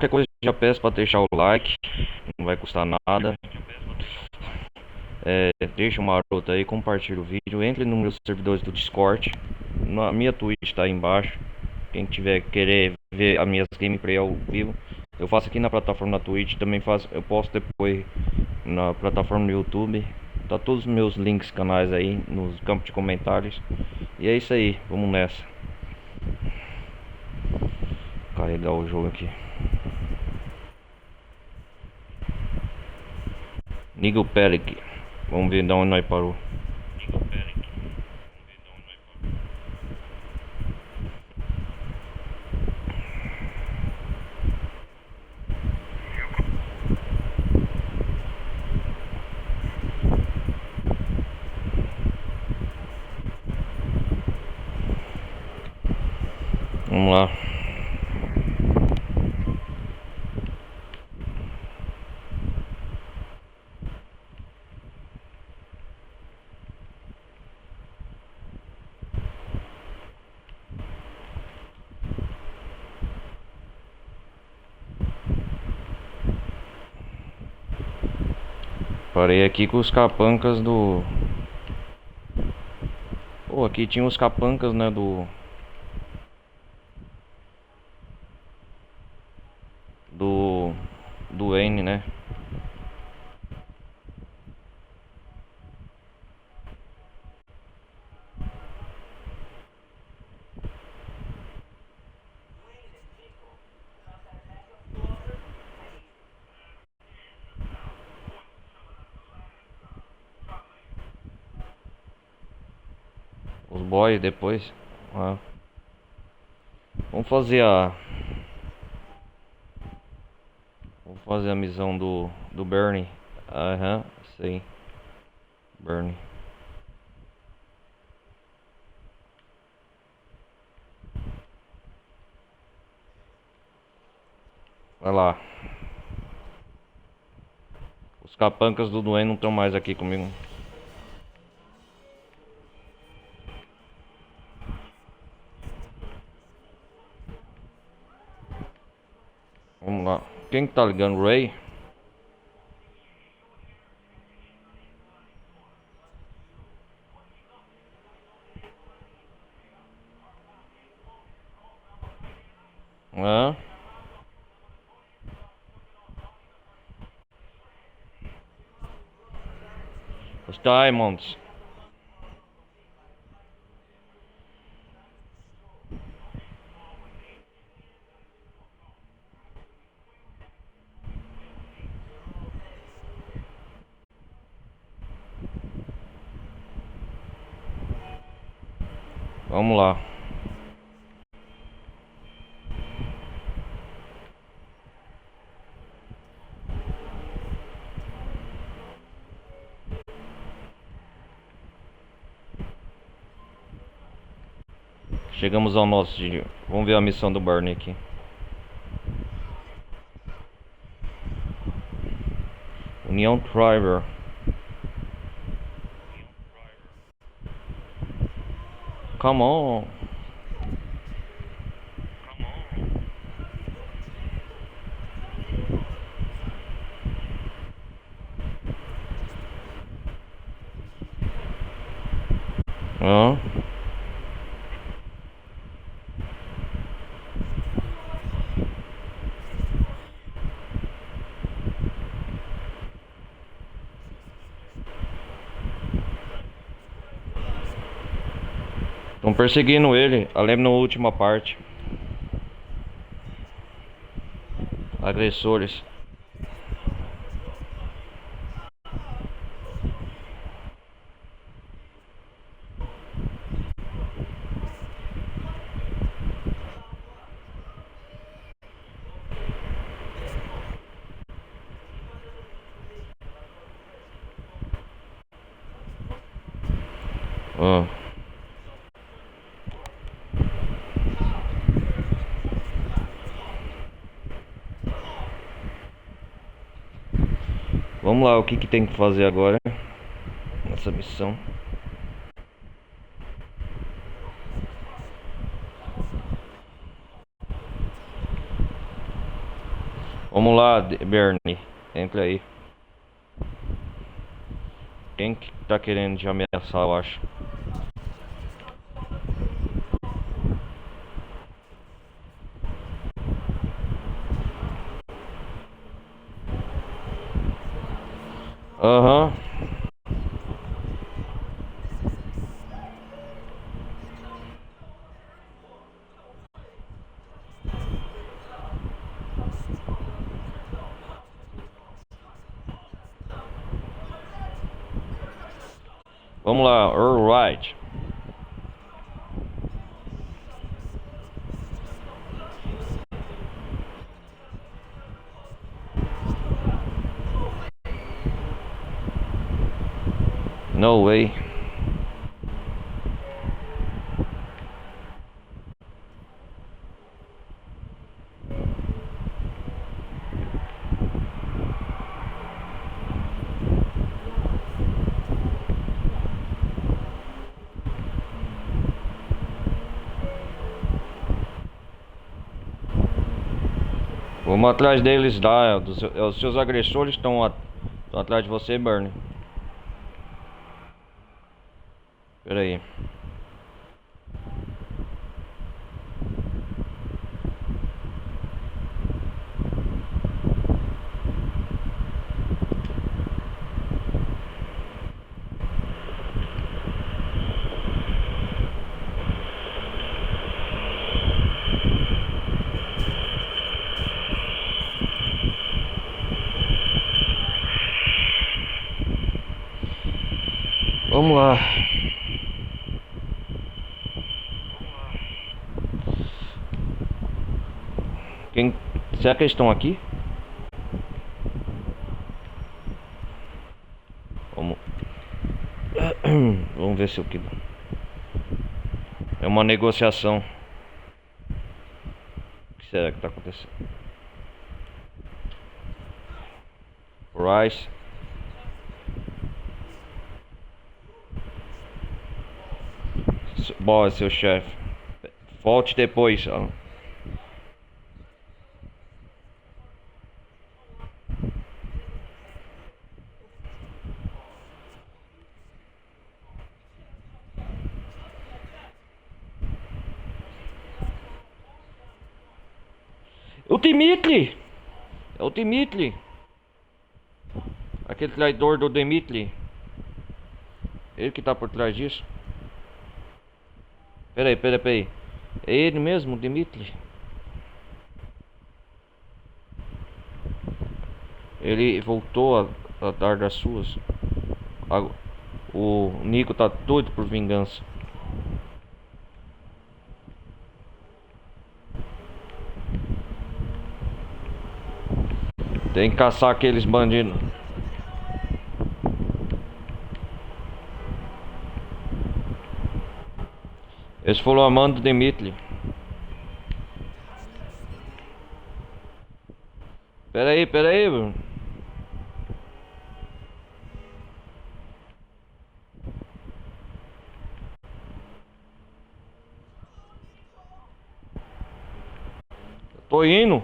Qualquer coisa já peço para deixar o like, não vai custar nada. Deixa um maroto aí, compartilha o vídeo, entre nos meus servidores do Discord. Na minha Twitch tá aí embaixo. Quem tiver querer ver as minhas gameplay ao vivo, eu faço aqui na plataforma da Twitch, também faço, eu posto depois na plataforma do YouTube. Tá todos os meus links, canais aí nos campos de comentários. E é isso aí, vamos nessa. Carregar o jogo aqui. Nigel Pelic. Vamos ver de onde nós parou. Vamos lá. Parei aqui com os capancas do... Pô, aqui tinha os capancas, né, do N, né? Os boys depois. Ah. Vamos fazer a... Vamos fazer a missão do Bernie. Aham, sei. Bernie. Vai lá. Os capancas do Dwayne não estão mais aqui comigo. Vamos lá. Quem que tá ligando? Ray? Hã? Os Diamonds. Vamos lá. Chegamos ao nosso dia. Vamos ver a missão do Bernie aqui. União Driver. Come on. Hã? Estão perseguindo ele. Eu lembro na última parte. Agressores. Ah. Vamos lá, o que tem que fazer agora nessa missão? Vamos lá, Bernie. Entra aí. Quem que tá querendo te ameaçar, eu acho. Aham. Vamos lá, alright. No way. Vamos atrás deles lá. Os seus agressores estão atrás de você, Bernie. Pera aí. Vamos lá. Quem... Será que eles estão aqui? Vamos. Vamos ver se eu quero. É uma negociação. O que será que está acontecendo? Rice. Bom, seu chefe. Volte depois. O Dimitri! É o Dimitri! Aquele traidor do Dimitri. Ele que tá por trás disso. Peraí. É ele mesmo, Dimitri? Ele voltou a dar das suas. O Nico tá doido por vingança. Tem que caçar aqueles bandidos. Esse foi o amando Dimitri. Peraí, Bruno. Tô indo.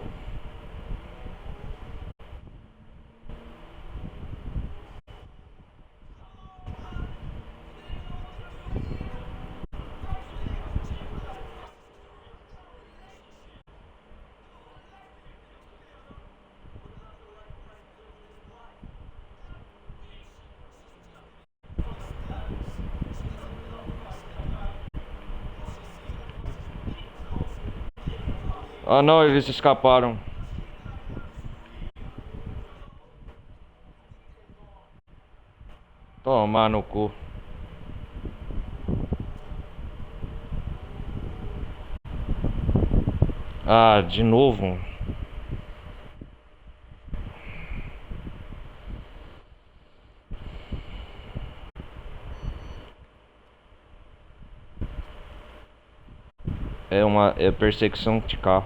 Ah não, eles escaparam. Tomar no cu. Ah, de novo. É perseguição de carro.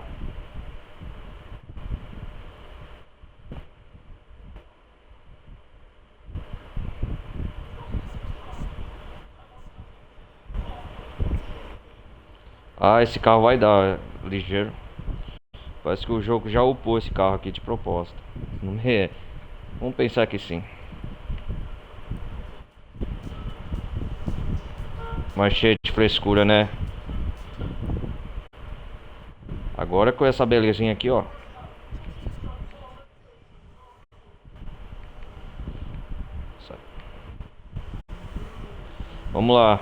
Ah, esse carro vai dar ligeiro. Parece que o jogo já upou esse carro aqui de propósito. Não é? Vamos pensar que sim. Mas cheio de frescura, né? Agora com essa belezinha aqui, ó. Vamos lá.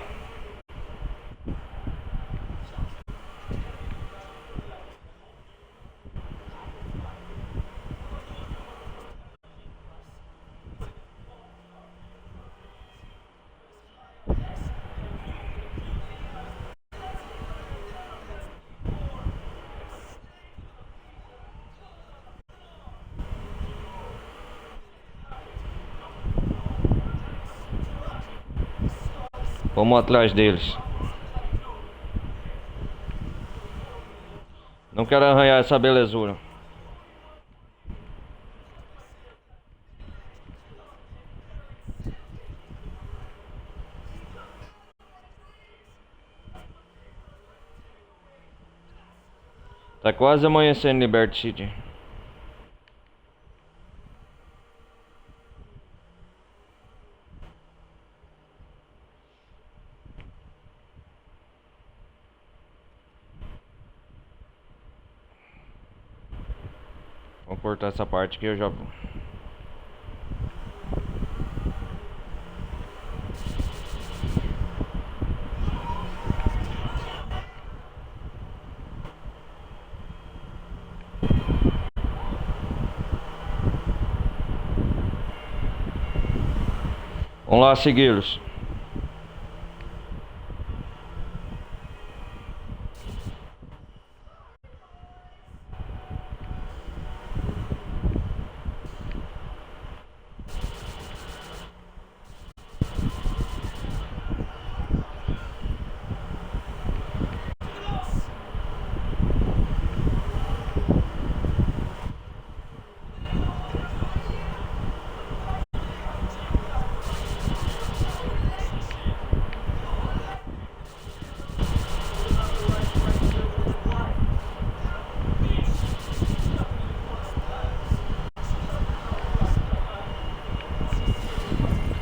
Vamos atrás deles. Não quero arranhar essa belezura. Tá quase amanhecendo em Liberty City. Vou cortar essa parte aqui, eu já vou. Vamos lá segui-los.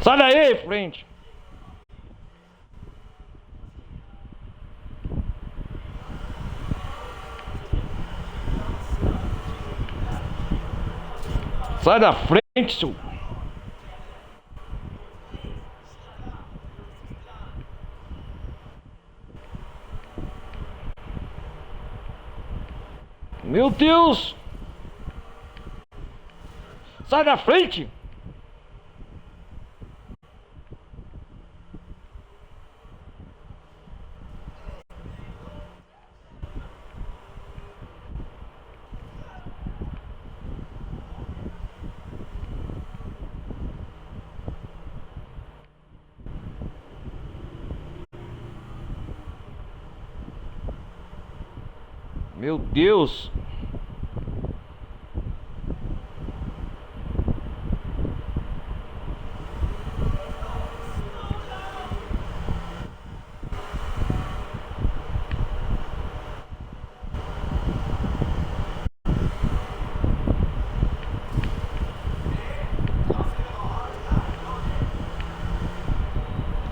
Sai daí, frente! Sai da frente, seu... Meu Deus! Sai da frente! Meu Deus!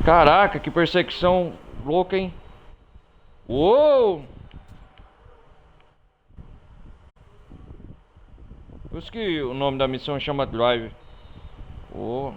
Caraca, que perseguição louca, hein? Uou! Por isso que o nome da missão chama Drive. Oh.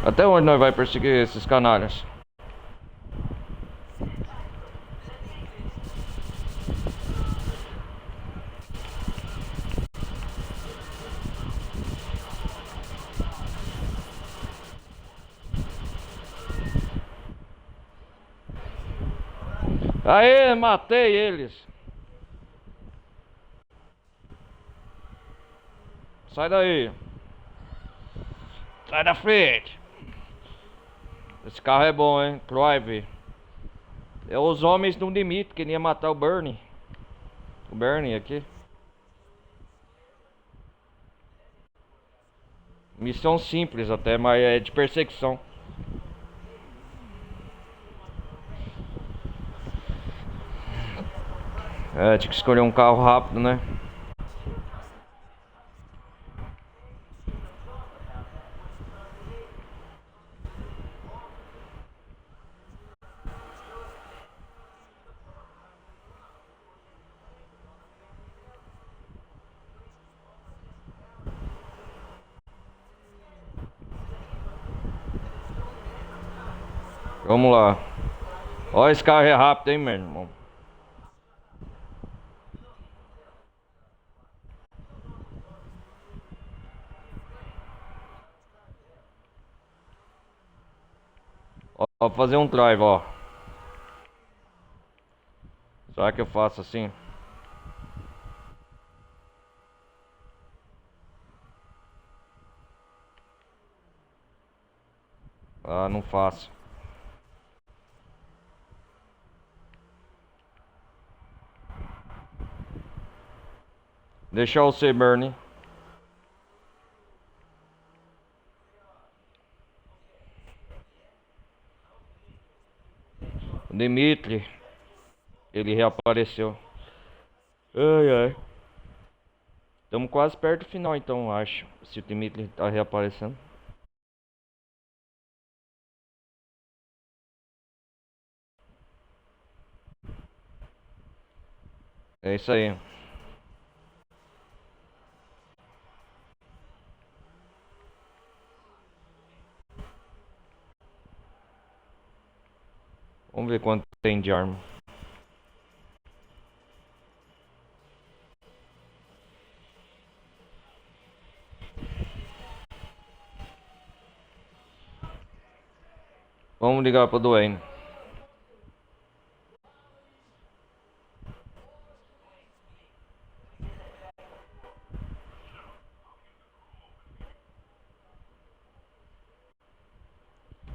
Até onde nós vai perseguir esses canalhas? Aê, matei eles. Sai daí. Sai da frente. Esse carro é bom, hein? Drive. É os homens no limite, que ia matar o Bernie. O Bernie aqui. Missão simples até, mas é de perseguição. É, tinha que escolher um carro rápido, né? Vamos lá. Ó, esse carro é rápido, hein, meu irmão. Ó, vou fazer um drive, ó. Será que eu faço assim? Ah, não faço. Deixa eu ser, Bernie. O Dimitri. Ele reapareceu. Ai, ai. Estamos quase perto do final, então, acho. Se o Dimitri tá reaparecendo. É isso aí. Vamos ver quanto tem de arma. Vamos ligar pro Duane.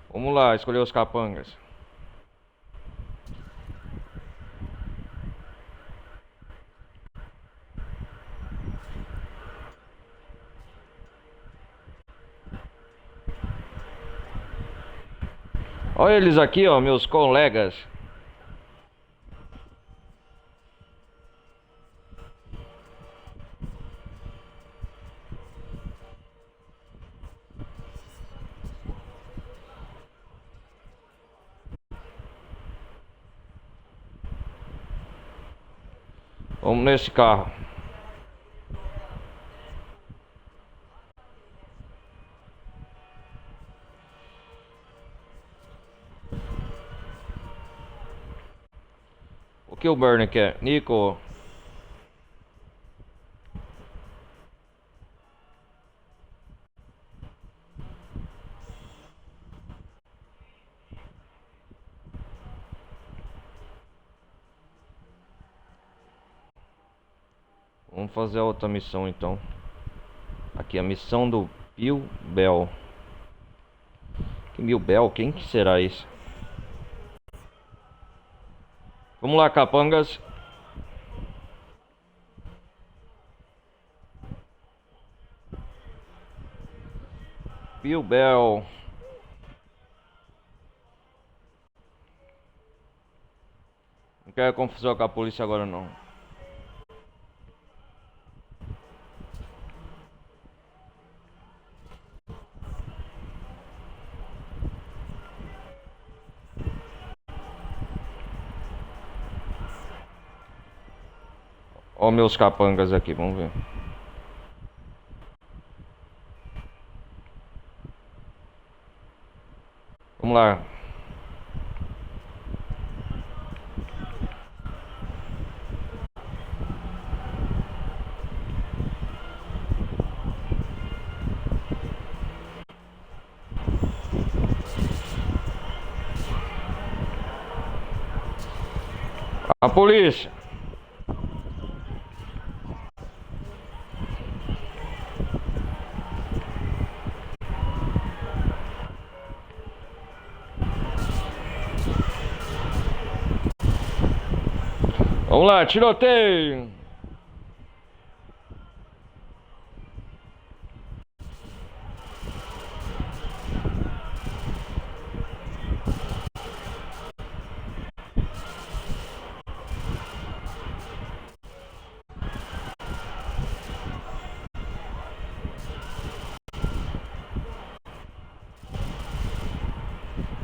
Vamos lá, escolher os capangas. Olha eles aqui, ó, meus colegas. Vamos nesse carro. O que o Bernie quer? Nico. Vamos fazer a outra missão então. Aqui a missão do Bill Bell. Que Bill Bell? Quem que será isso? Vamos lá, capangas. Bill Bell. Não quero confusão com a polícia agora não. Ó meus capangas aqui, vamos ver. Vamos lá. A polícia. Vamos lá, tiroteio!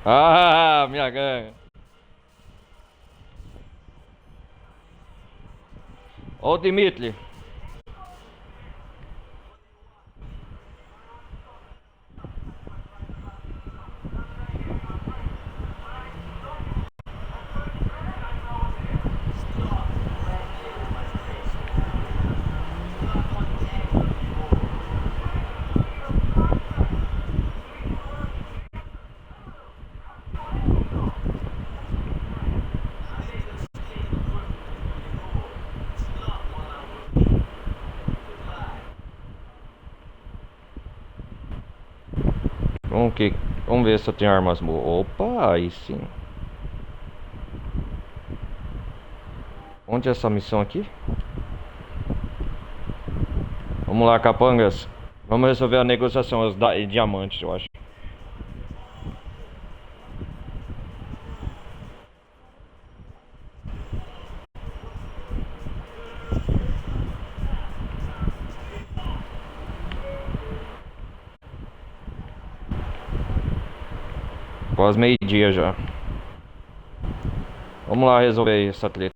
Ah, minha gangue. Ó o Dimitri. Vamos ver se eu tenho armas boas. Opa, aí sim. Onde é essa missão aqui? Vamos lá, capangas. Vamos resolver a negociação, os diamantes, eu acho. Quase meio-dia já. Vamos lá resolver essa treta.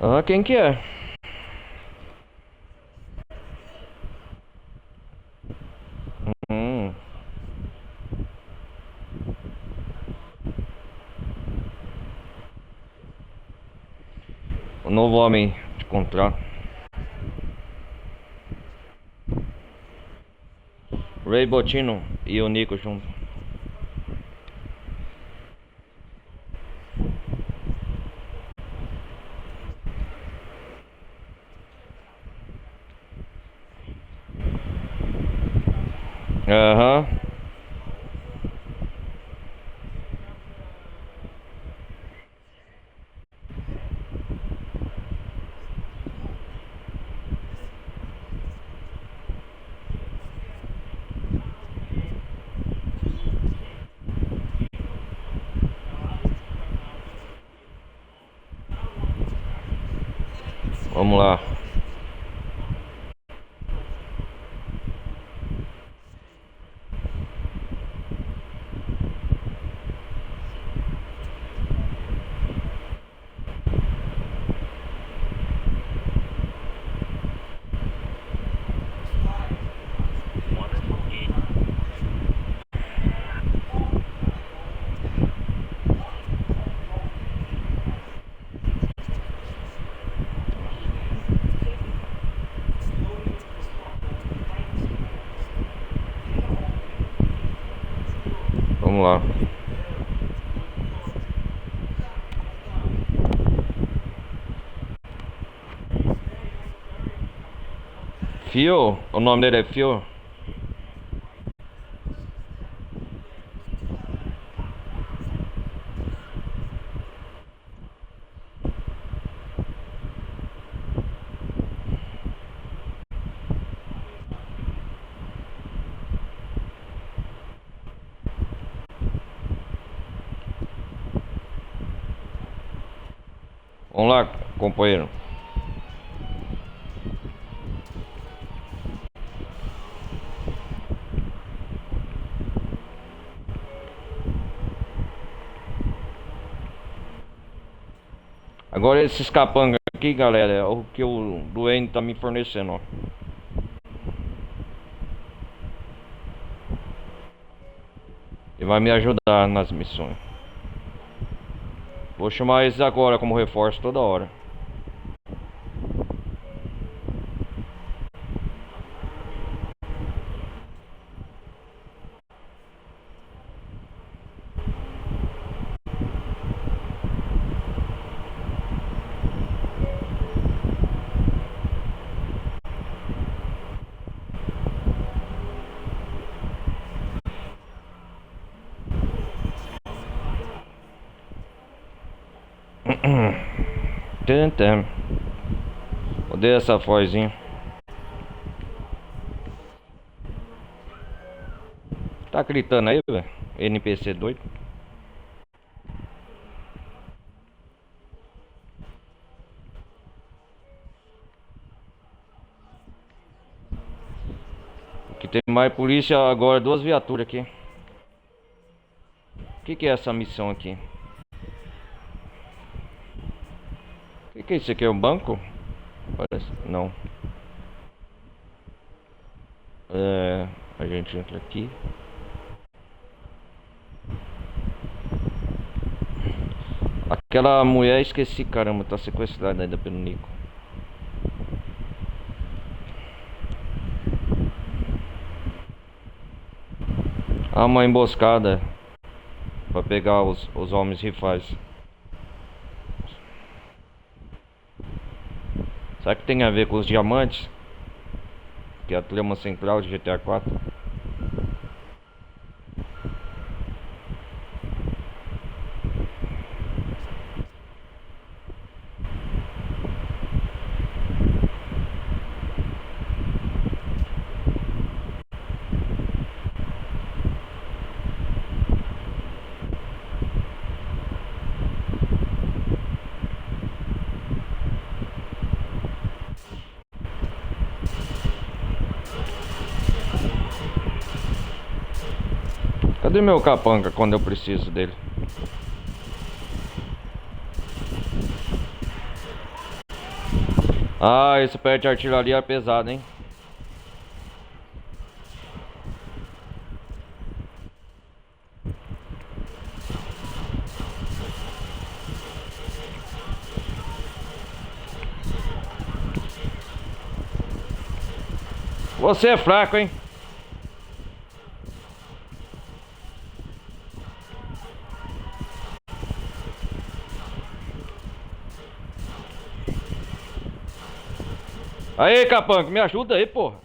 Ah, quem que é? Hum. O novo homem de contrato. Ray Botino e o Nico junto. Aham. Vamos lá. Vamos lá. Phil? O nome dele é Phil? Vamos lá, companheiro. Agora esses capangas aqui, galera, é o que o Duane tá me fornecendo, ó. Ele vai me ajudar nas missões. Vou chamar eles agora como reforço toda hora. Tentem. Odeio essa vozinha. Tá gritando aí, velho? NPC doido. Que tem mais polícia agora, duas viaturas aqui. O que é essa missão aqui? O que é isso aqui? É um banco? Parece. Não. A gente entra aqui. Aquela mulher, esqueci, caramba, tá sequestrada ainda pelo Nico. Há uma emboscada pra pegar os homens rifais. Será que tem a ver com os diamantes? Que é a trama central de GTA 4. Cadê meu capanga quando eu preciso dele? Ah, esse pé de artilharia é pesado, hein? Você é fraco, hein? Aí, capanga, me ajuda aí, porra.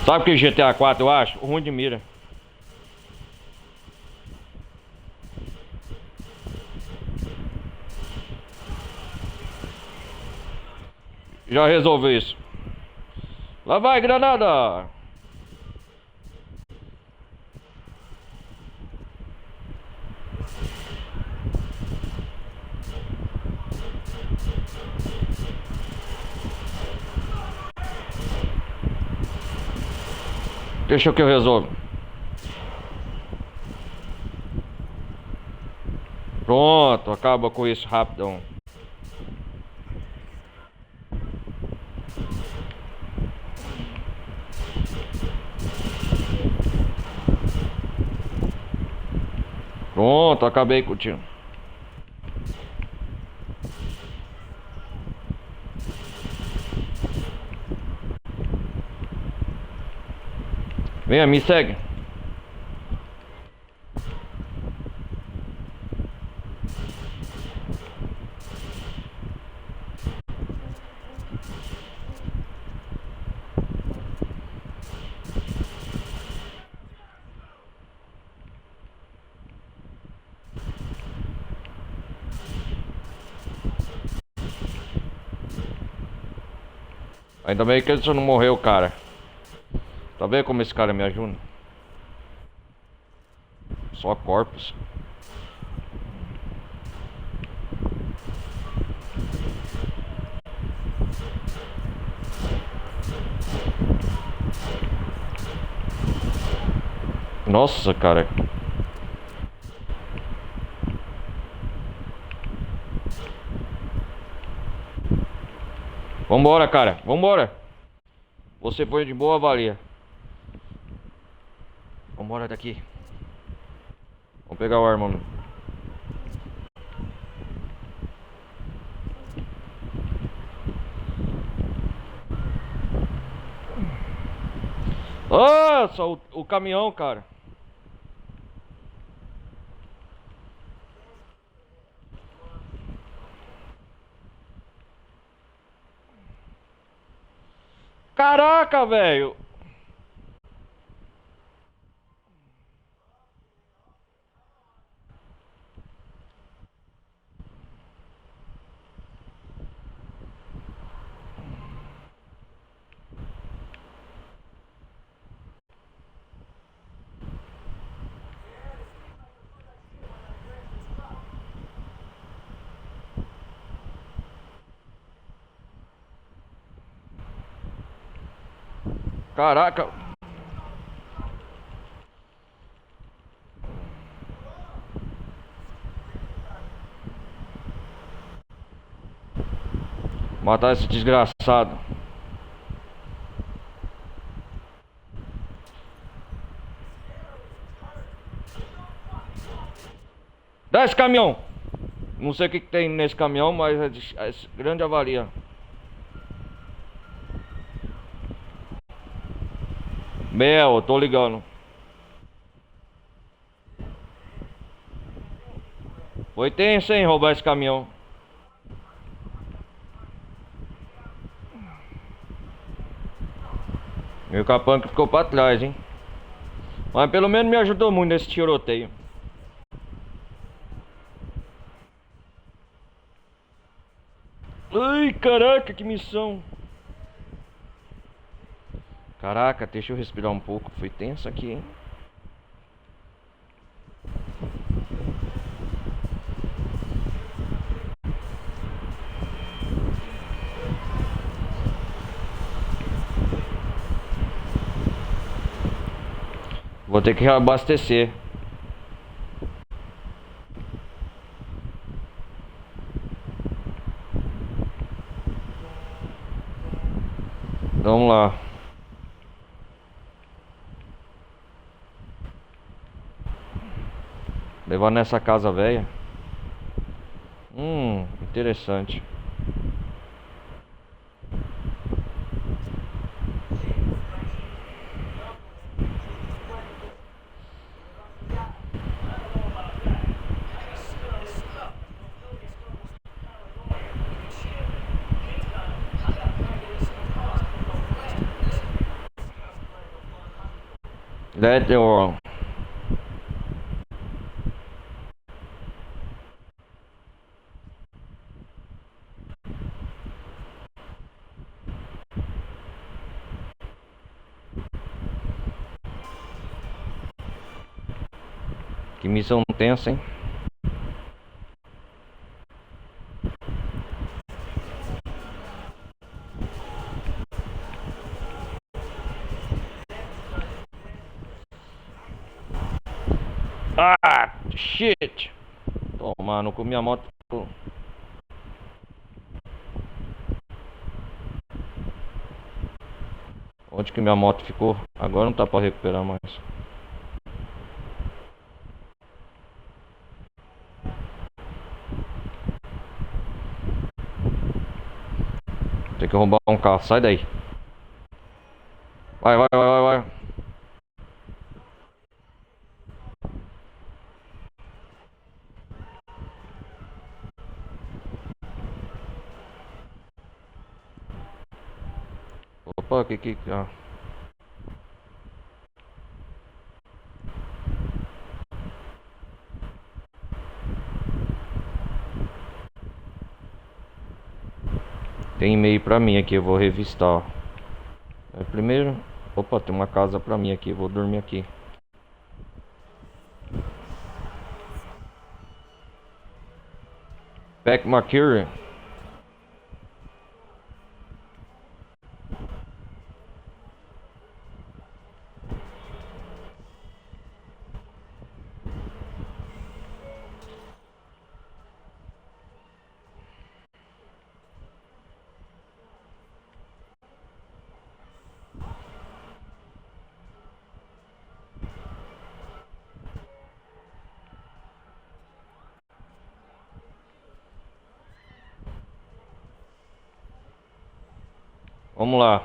Sabe o que GTA 4 eu acho? Ruim de mira. Já resolveu isso. Lá vai, granada! Deixa que eu resolvo. Pronto, acaba com isso rapidão. Pronto, acabei com o tiro. Venha, me segue. Ainda bem que ele só não morreu, cara. Tá vendo como esse cara me ajuda? Só corpos. Nossa, cara. Vambora, cara. Vambora. Você foi de boa valia. Vambora daqui. Vamos pegar o arma, mano. Nossa, o caminhão, cara. Caraca, velho. Caraca. Matar esse desgraçado. Dá esse caminhão. Não sei o que tem nesse caminhão, mas é grande avaria. Meu, eu tô ligando. Foi tenso, hein, roubar esse caminhão. Meu capanga ficou pra trás, hein. Mas pelo menos me ajudou muito nesse tiroteio. Ai, caraca, que missão. Caraca, deixa eu respirar um pouco. Foi tenso aqui, hein. Vou ter que reabastecer. Vamos lá. Levar nessa casa velha. Interessante. Let the world. Que missão tensa, hein? Ah, shit. Toma, não comi a moto. Onde que minha moto ficou? Agora não tá pra recuperar mais. Tem que roubar um carro, sai daí. Vai, vai, vai, vai, vai. Opa, que... Ah. Tem e-mail pra mim aqui, eu vou revistar. Primeiro... Opa, tem uma casa pra mim aqui, eu vou dormir aqui. Pack Mercury. Vamos lá.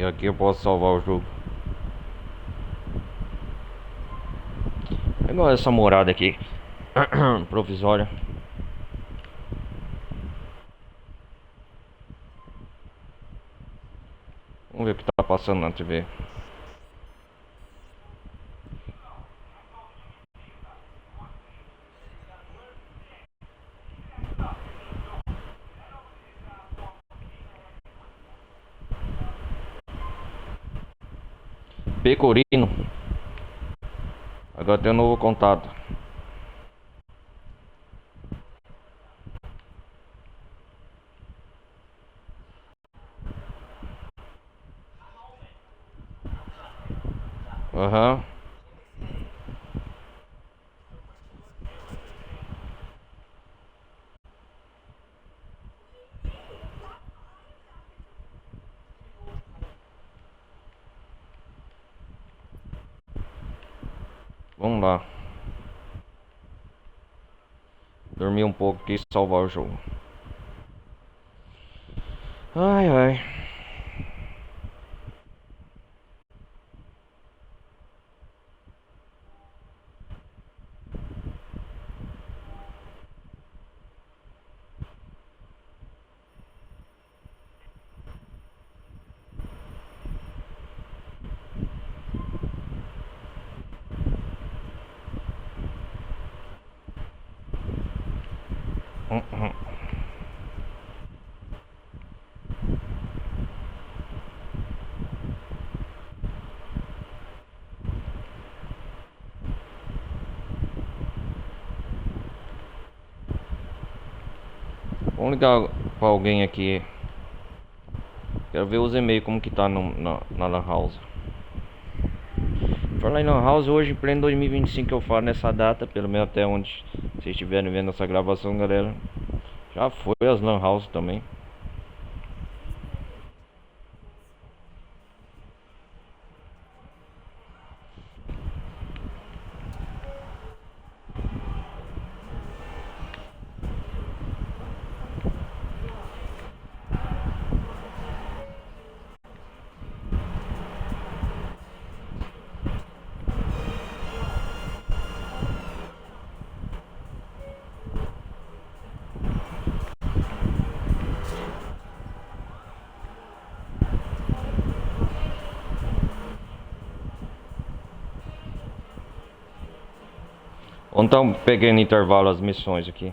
aqui eu posso salvar o jogo. É igual essa morada aqui provisória. Vamos ver o que tá passando na TV. Pecorino. Agora tem um novo contato. Aham. Vamos lá. Dormir um pouco aqui e salvar o jogo. Ai, ai. Uhum. Vamos ligar pra alguém aqui. Quero ver os e-mails como que tá na Lan House. Falar em Lan House, hoje em pleno 2025 que eu falo nessa data, pelo menos até onde vocês estiverem vendo essa gravação, galera. Já foi as Lan House também. Então peguei no intervalo as missões aqui.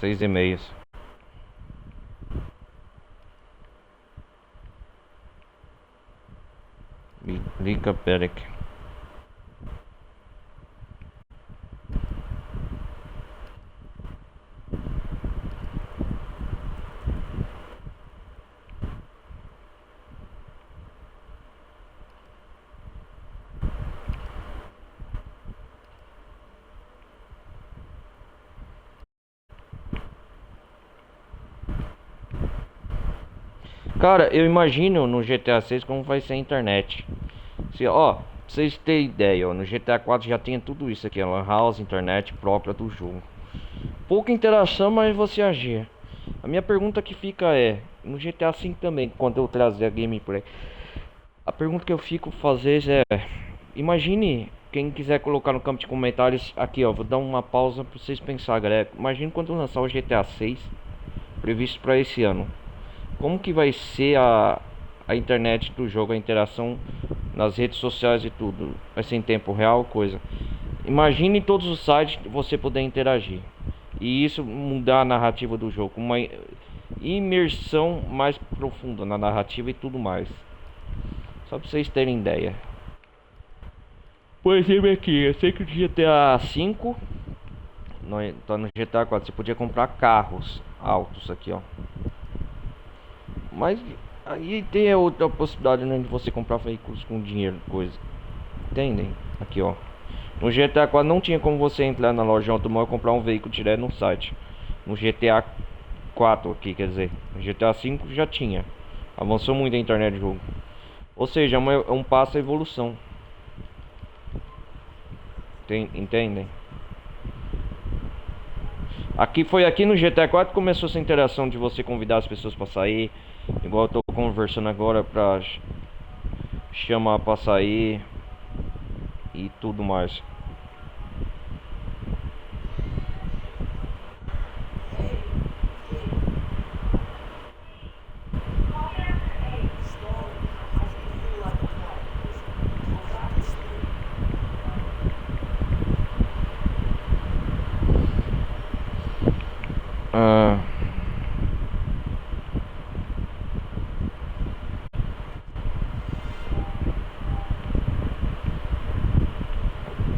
Seis e-mails. Liga Perec. Cara, eu imagino no GTA 6 como vai ser a internet. Se, ó, pra vocês terem ideia, ó, no GTA 4 já tinha tudo isso aqui, a Lan House, internet própria do jogo. Pouca interação, mas você agir. A minha pergunta que fica é, no GTA 5 também, quando eu trazer a gameplay, a pergunta que eu fico fazer é, imagine, quem quiser colocar no campo de comentários aqui, ó, vou dar uma pausa pra vocês pensar, galera. Imagine quando lançar o GTA 6, previsto para esse ano. Como que vai ser a internet do jogo, a interação nas redes sociais e tudo? Vai ser em tempo real, coisa. Imagine todos os sites você poder interagir. E isso mudar a narrativa do jogo, uma imersão mais profunda na narrativa e tudo mais. Só pra vocês terem ideia. Por exemplo aqui, eu sei que o GTA V, tá no GTA 4, você podia comprar carros altos aqui, ó. Mas aí tem a outra possibilidade, né, de você comprar veículos com dinheiro, coisa. Entendem? Aqui, ó. No GTA 4 não tinha como você entrar na loja de automóvel e comprar um veículo direto no site. No GTA 4 aqui, quer dizer. No GTA 5 já tinha. Avançou muito a internet do jogo. Ou seja, é um passo à evolução. Entendem? Foi aqui no GTA 4 que começou essa interação de você convidar as pessoas para sair. Igual eu tô conversando agora pra chamar pra sair e tudo mais. Ah,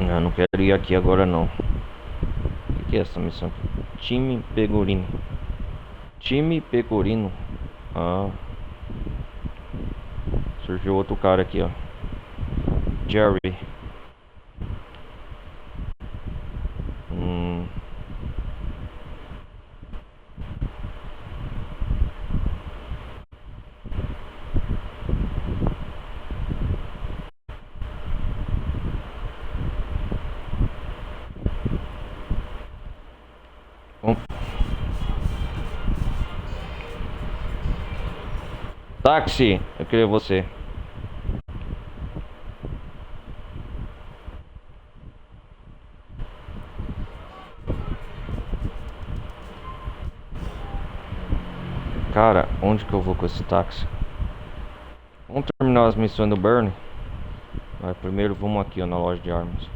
eu não quero ir aqui agora não. O que é essa missão aqui? Time Pecorino. Time Pecorino. Ah. Surgiu outro cara aqui, ó. Jerry. Bom. Táxi, eu queria você. Cara, onde que eu vou com esse táxi? Vamos terminar as missões do Burn. Mas primeiro vamos aqui, ó, na loja de armas.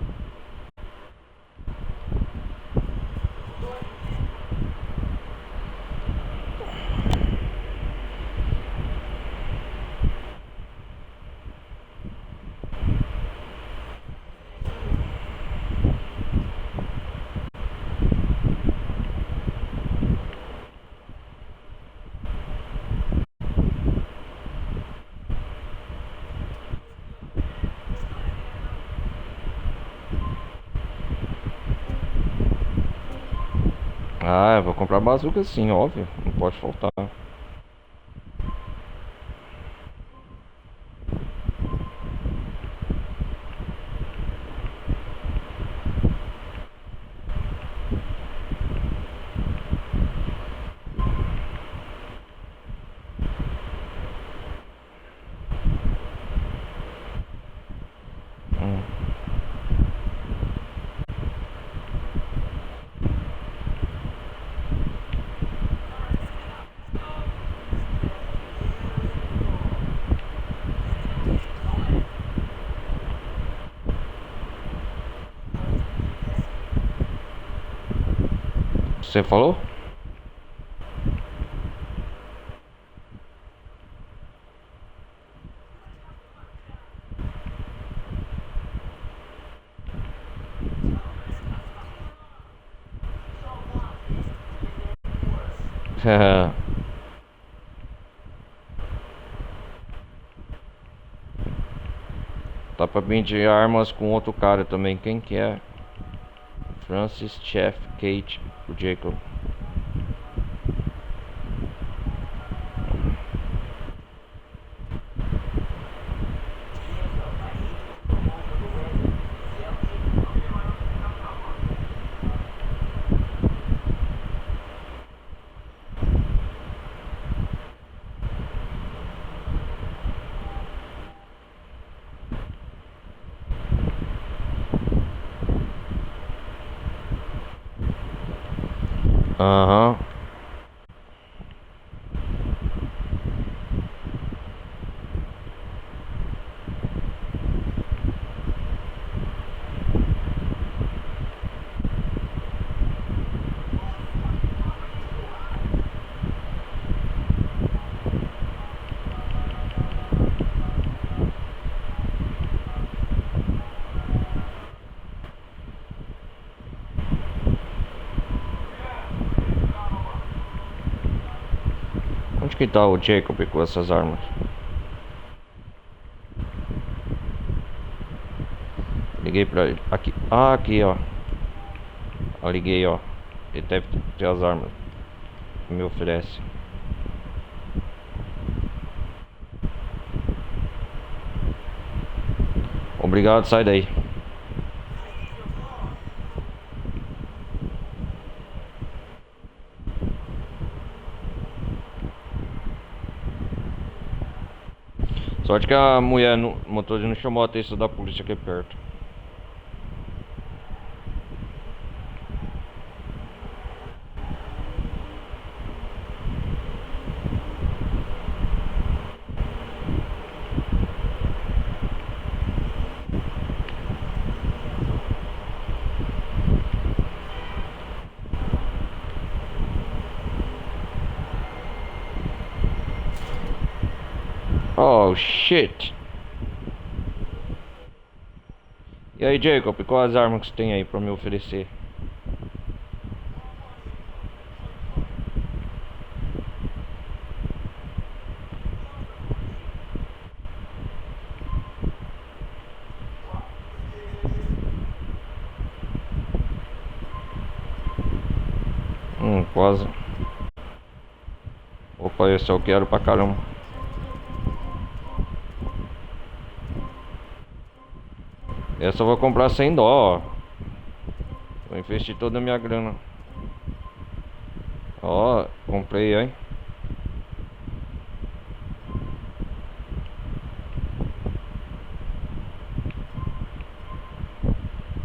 Ah, eu vou comprar bazuca sim, óbvio. Não pode faltar. Você falou? Tá pra vender armas com outro cara também. Quem que é? Francis, Chef, Kate, o Jacob. Aham. que tá o Jacob com essas armas? Liguei pra ele. Aqui. Ah, aqui, ó. Eu liguei, ó. Ele deve ter as armas que me oferece. Obrigado, sai daí. Sorte que a mulher no motor não chamou a atenção da polícia aqui perto. Oh, shit. E aí, Jacob, quais as armas que você tem aí pra me oferecer? Quase. Opa, esse eu quero pra caramba. Essa eu vou comprar sem dó, ó. Vou investir toda a minha grana. Ó, comprei, hein?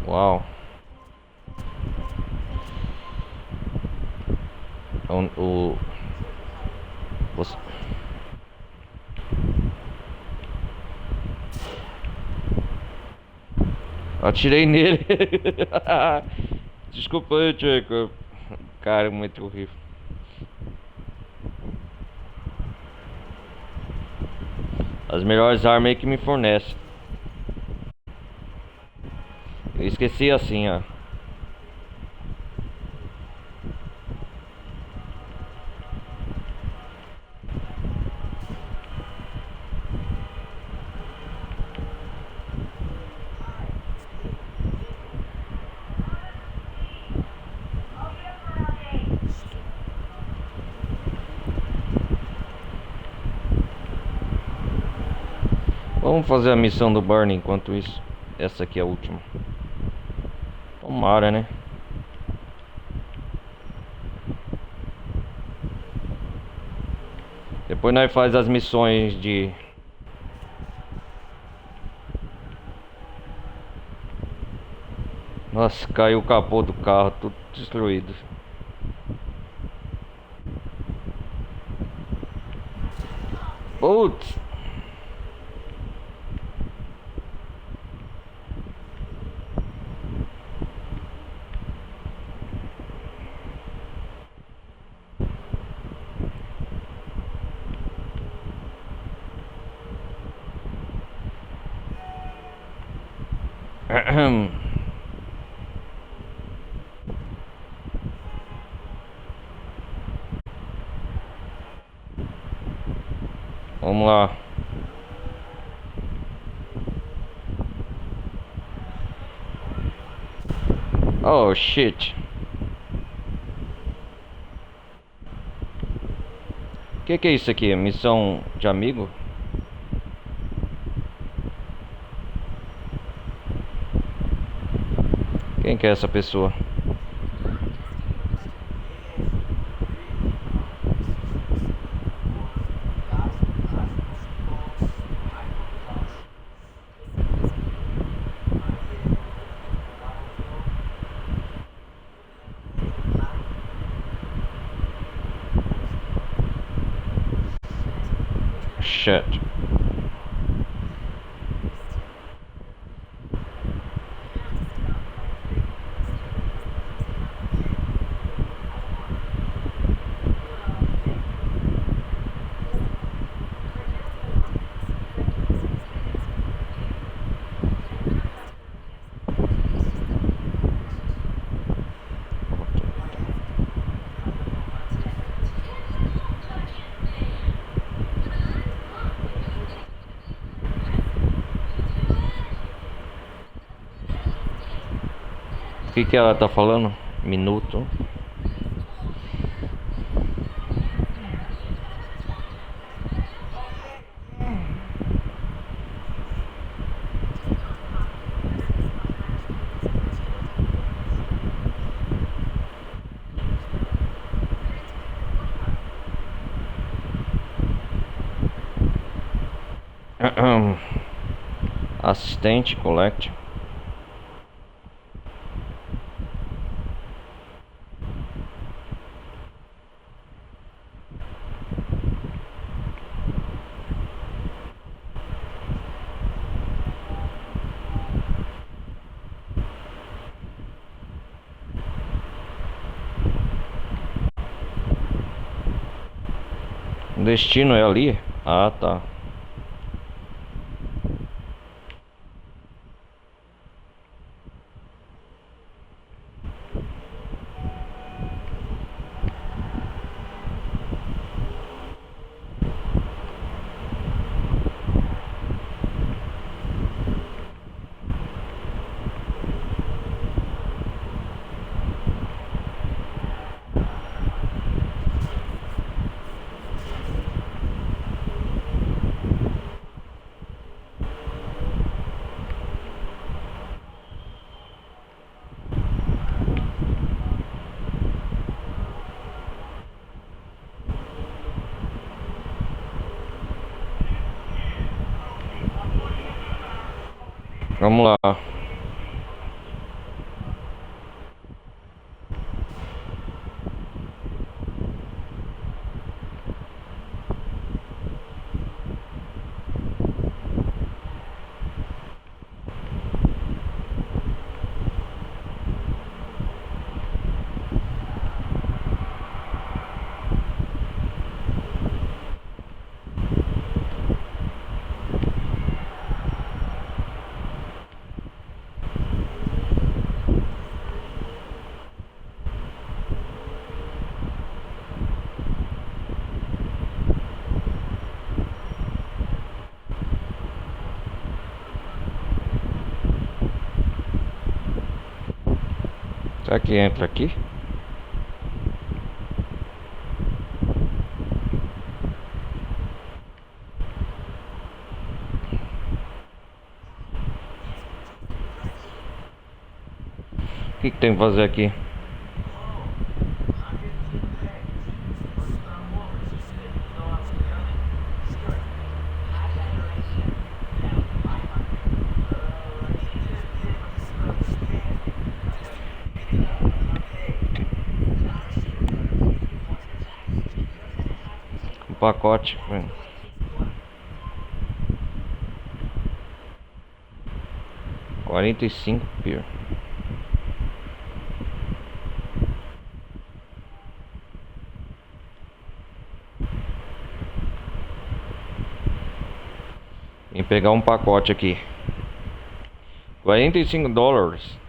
Uau. Você... Atirei nele. Desculpa aí, Jacob. Cara, muito horrível. As melhores armas aí que me fornece. Eu esqueci assim, ó. Vamos fazer a missão do Barney enquanto isso. Essa aqui é a última. Tomara, né? Depois nós faz as missões de... Nossa, caiu o capô do carro, tudo destruído. Putz! Vamos lá. Oh shit. Que é isso aqui? Missão de amigo? Quem que é essa pessoa? Shit. que ela tá falando? Minuto. Assistente, collect. O destino é ali? Ah, tá. Vamos lá. Será que entra aqui? O que tem que fazer aqui? O pacote. 45 pior. Vem pegar um pacote aqui. $45.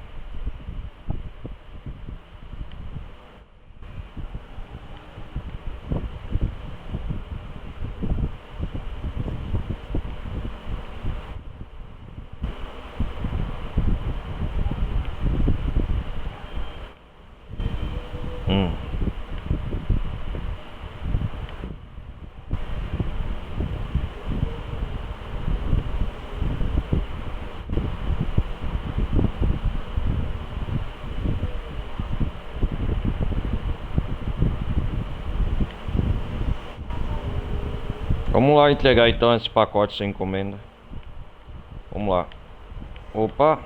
Vamos lá entregar então esse pacote sem encomenda. Vamos lá. Opa.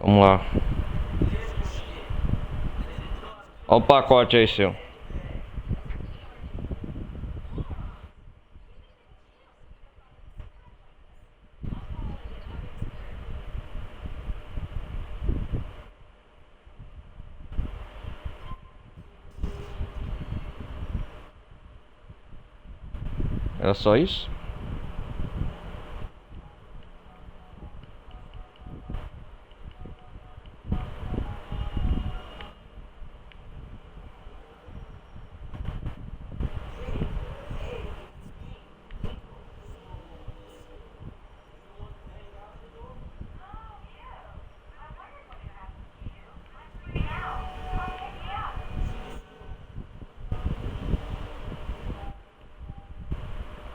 Vamos lá. Olha o pacote aí, seu. Era só isso?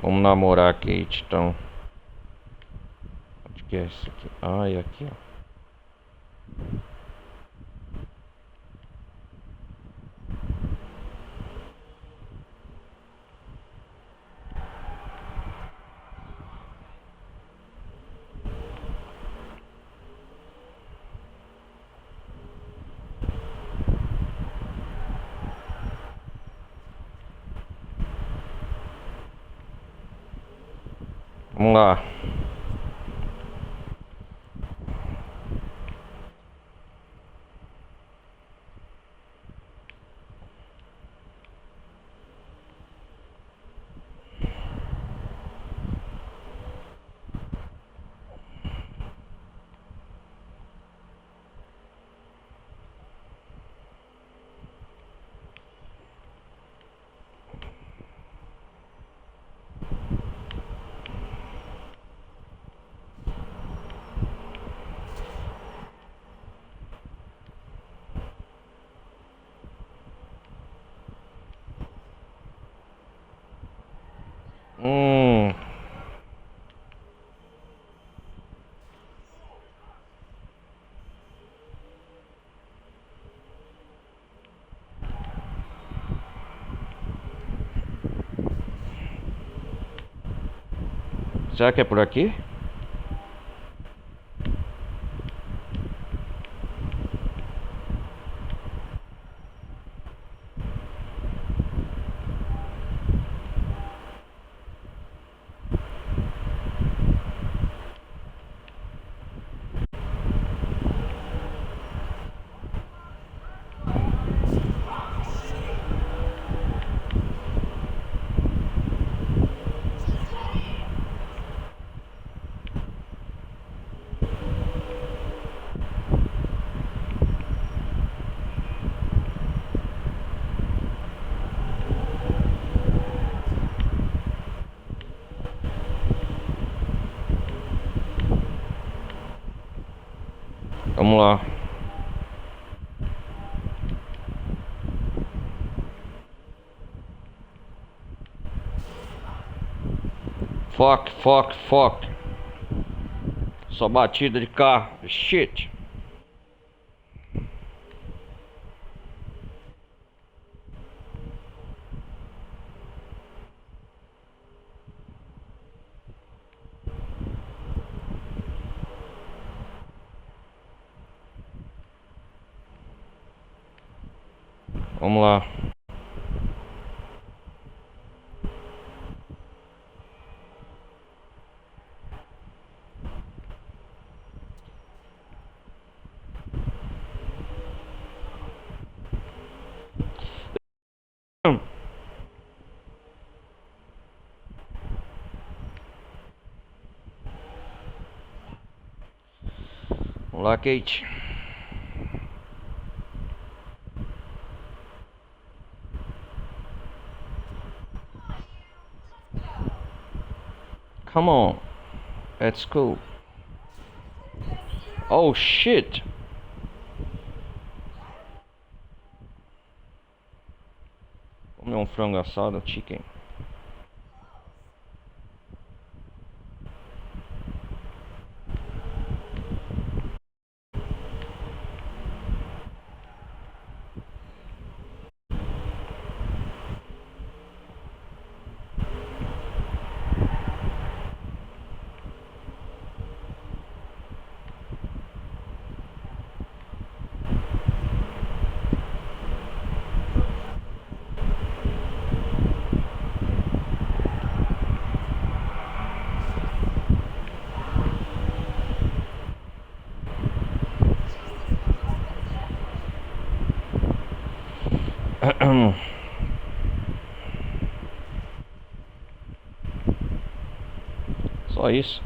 Vamos namorar, Kate, então. Onde que é isso aqui? Ah, é aqui, ó. Vamos lá. Hum. Será que é por aqui? Vamos lá. Fuck, fuck, fuck. Só batida de carro. Shit. Vamos lá. Vamos lá, Kate. Come on. That's cool. Oh shit. Comer um frango assado, chicken. Só isso.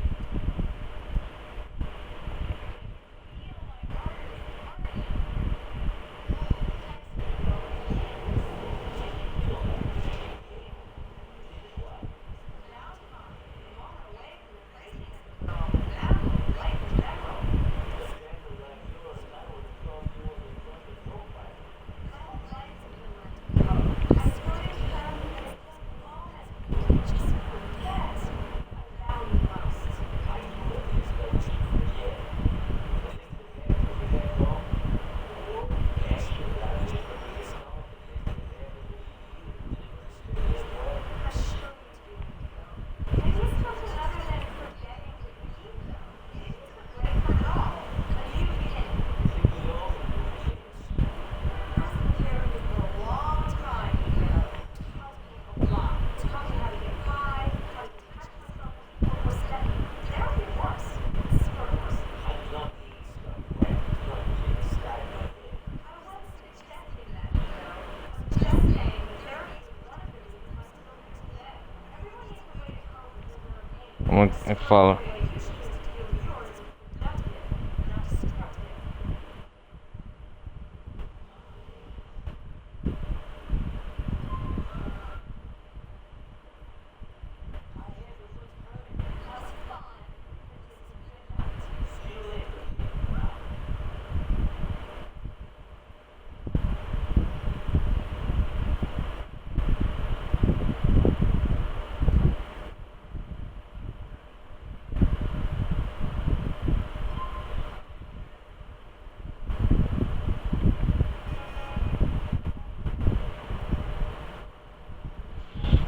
Como é que fala?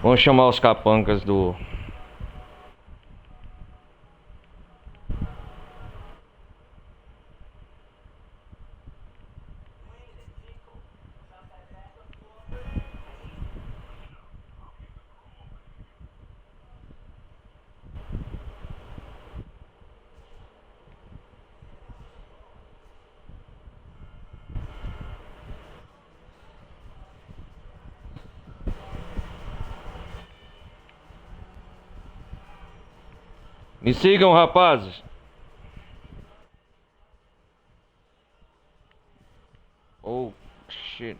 Vamos chamar os capangas do... Me sigam, rapazes. Oh, shit.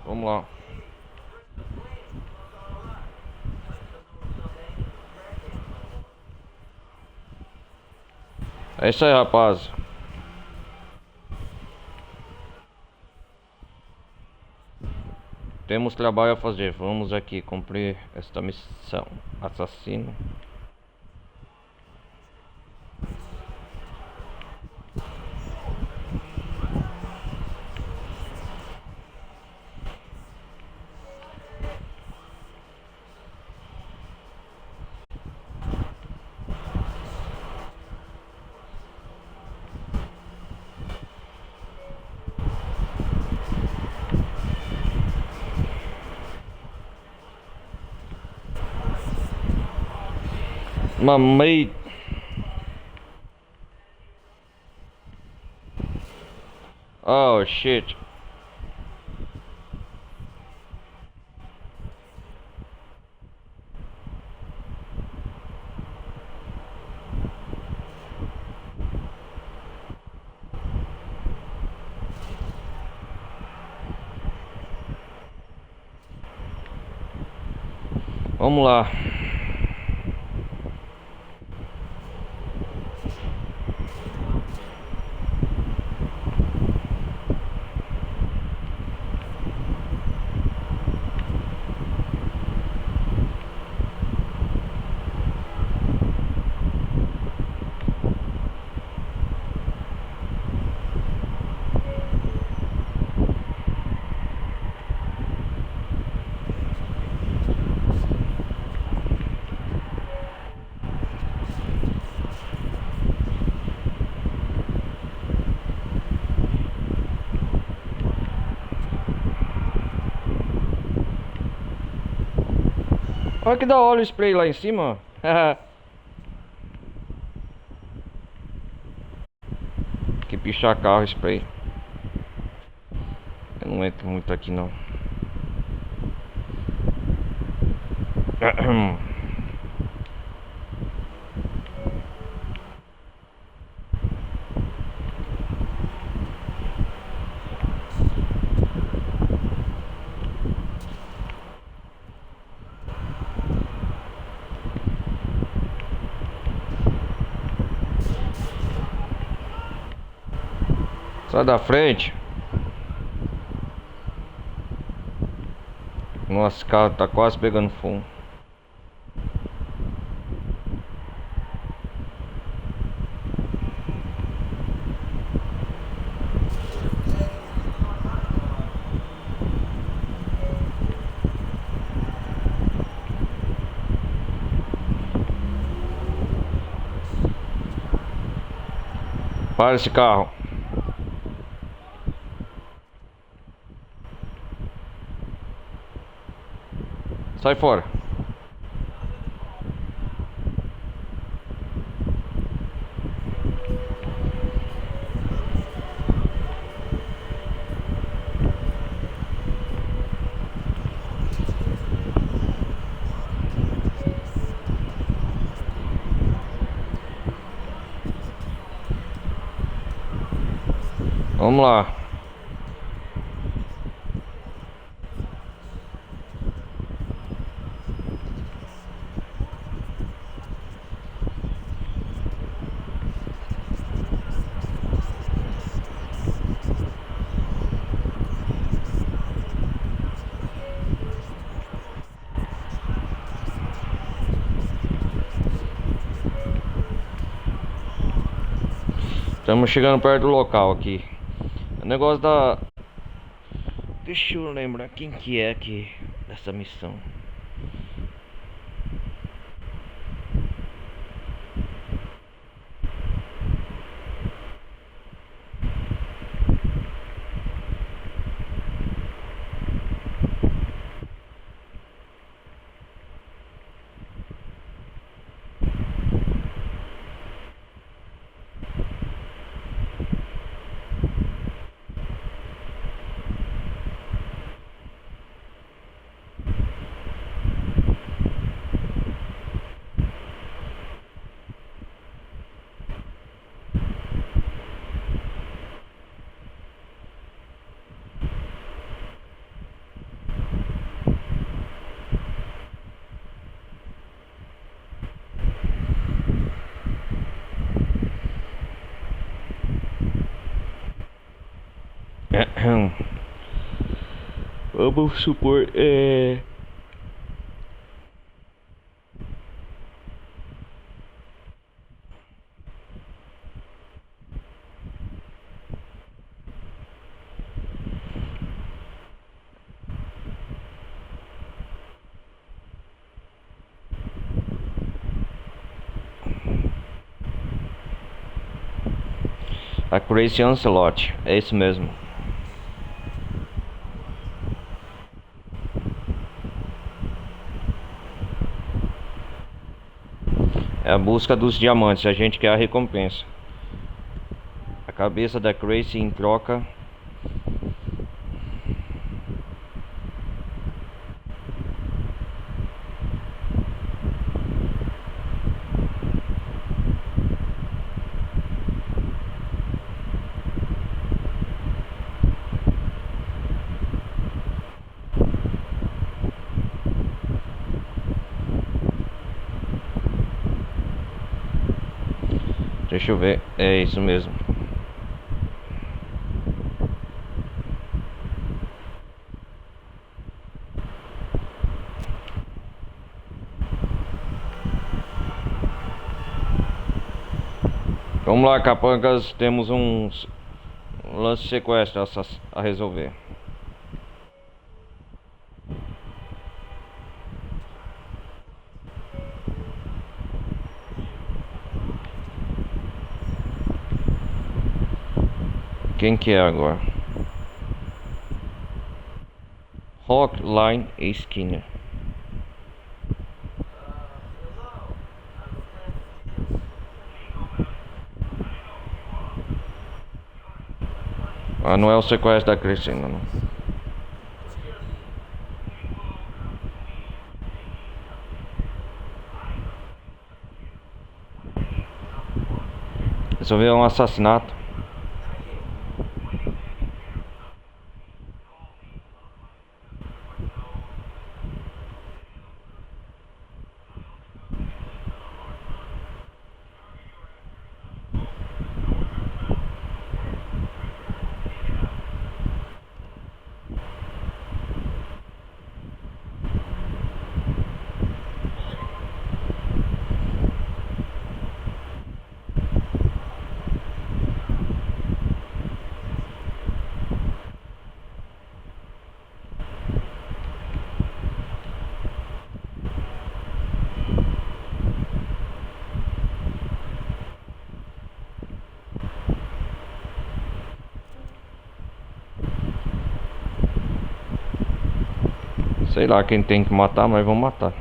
Vamos lá. É isso aí, rapaz. Temos trabalho a fazer. Vamos aqui cumprir esta missão. Assassino. Mamei. Oh shit. Vamos lá. Olha que da hora o spray lá em cima, ó. Que pichar carro spray. Eu não entro muito aqui não. Sai da frente. Nossa, esse carro tá quase pegando fogo. Para esse carro. Sai fora. Vamos lá. Estamos chegando perto do local aqui. O negócio da... Deixa eu lembrar quem que é aqui dessa missão. Vamos supor, a Crazy Onslaught, é isso mesmo. É a busca dos diamantes, a gente quer a recompensa. A cabeça da Crazy em troca. Deixa eu ver, é isso mesmo. Vamos lá, capangas, temos um lance de sequestro a resolver. Quem que é agora? Rockline Skinner. Ah, não é o sequestro da Cristina, não. Isso é um assassinato. Sei lá quem tem que matar, mas vão matar.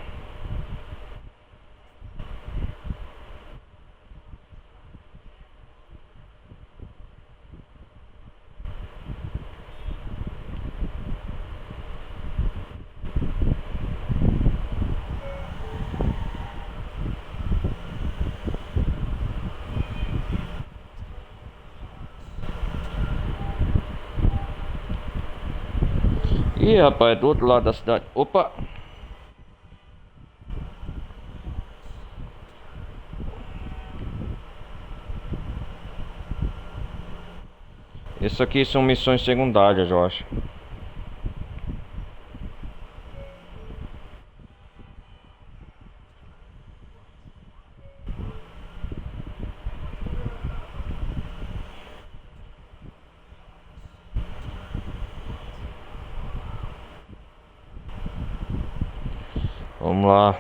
Ih, rapaz, é do outro lado da cidade. Opa! Isso aqui são missões secundárias, eu acho. Vamos lá.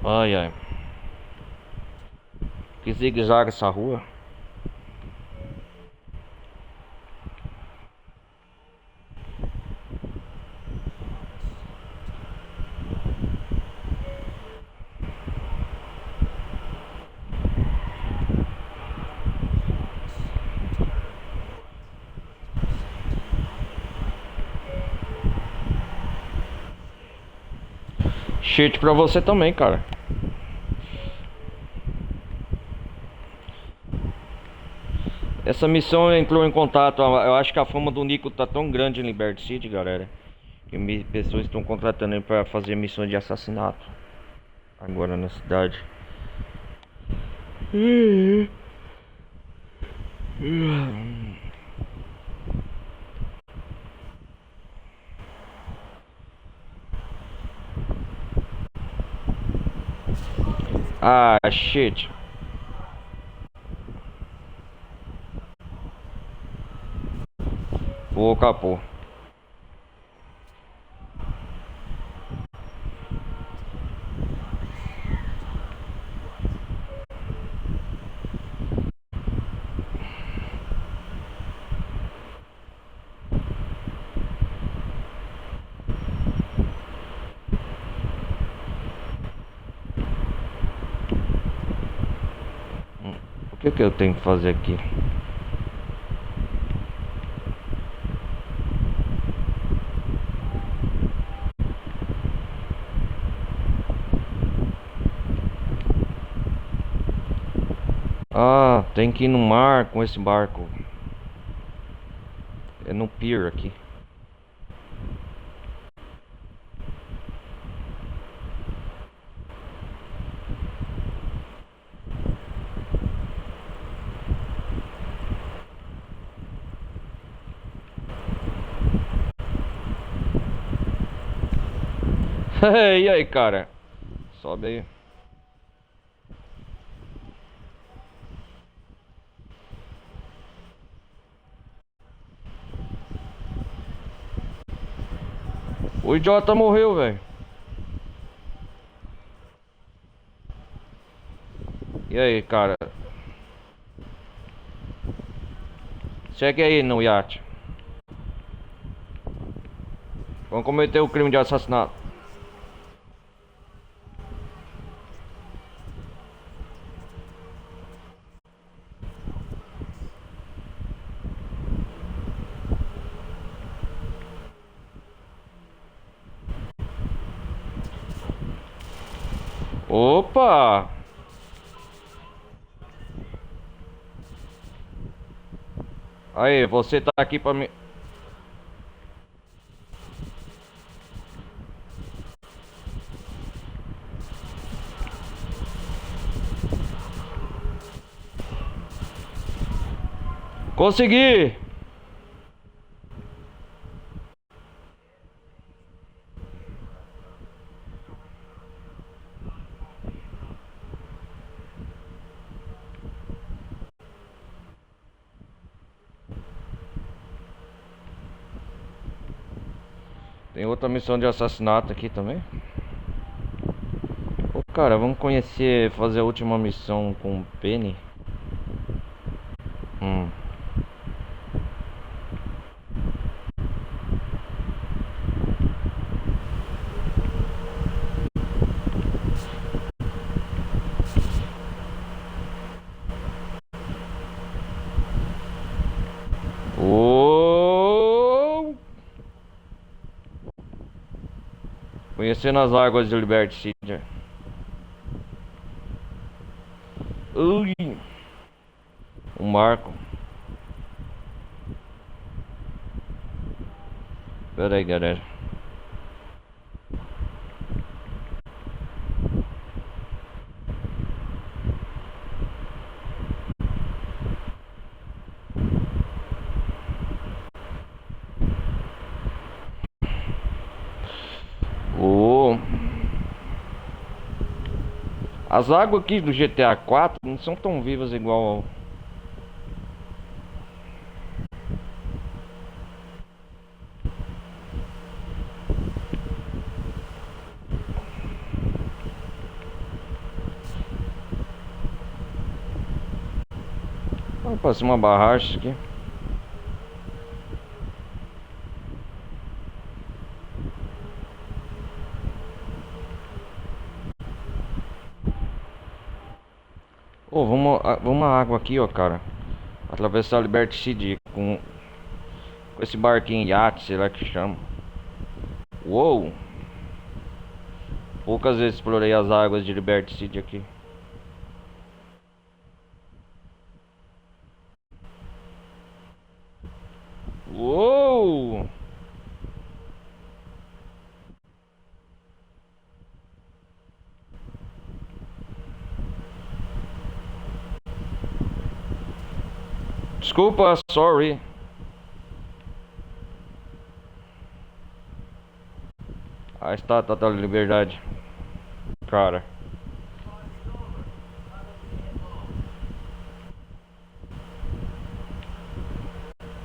Ai, ai. Que zigue-zague essa rua. Shit pra você também, cara. Essa missão entrou em contato. Eu acho que a fama do Nico tá tão grande em Liberty City, galera, que pessoas estão contratando ele pra fazer missões de assassinato agora na cidade. Ah, shit. Vou capô. O que que eu tenho que fazer aqui? Ah, tem que ir no mar com esse barco. É no pier aqui. E aí, cara? Sobe aí. O idiota morreu, velho. E aí, cara? Segue aí no iate. Vamos cometer o crime de assassinato. Opa! Aí, você tá aqui pra mim. Consegui! Tem outra missão de assassinato aqui também. Ô, cara, vamos conhecer, fazer a última missão com o Penny. Hum. Oh! Conhecendo as águas de Liberty City. Ui! Um marco. Pera aí, galera. Oh! As águas aqui do GTA 4 não são tão vivas igual ao... Vamos fazer uma barragem aqui. Oh, vamos a água aqui, ó, cara. Atravessar a Liberty City com esse barquinho iate, sei lá que chama. Uou! Poucas vezes explorei as águas de Liberty City aqui. Uou! Desculpa, sorry. A estátua da liberdade. Cara.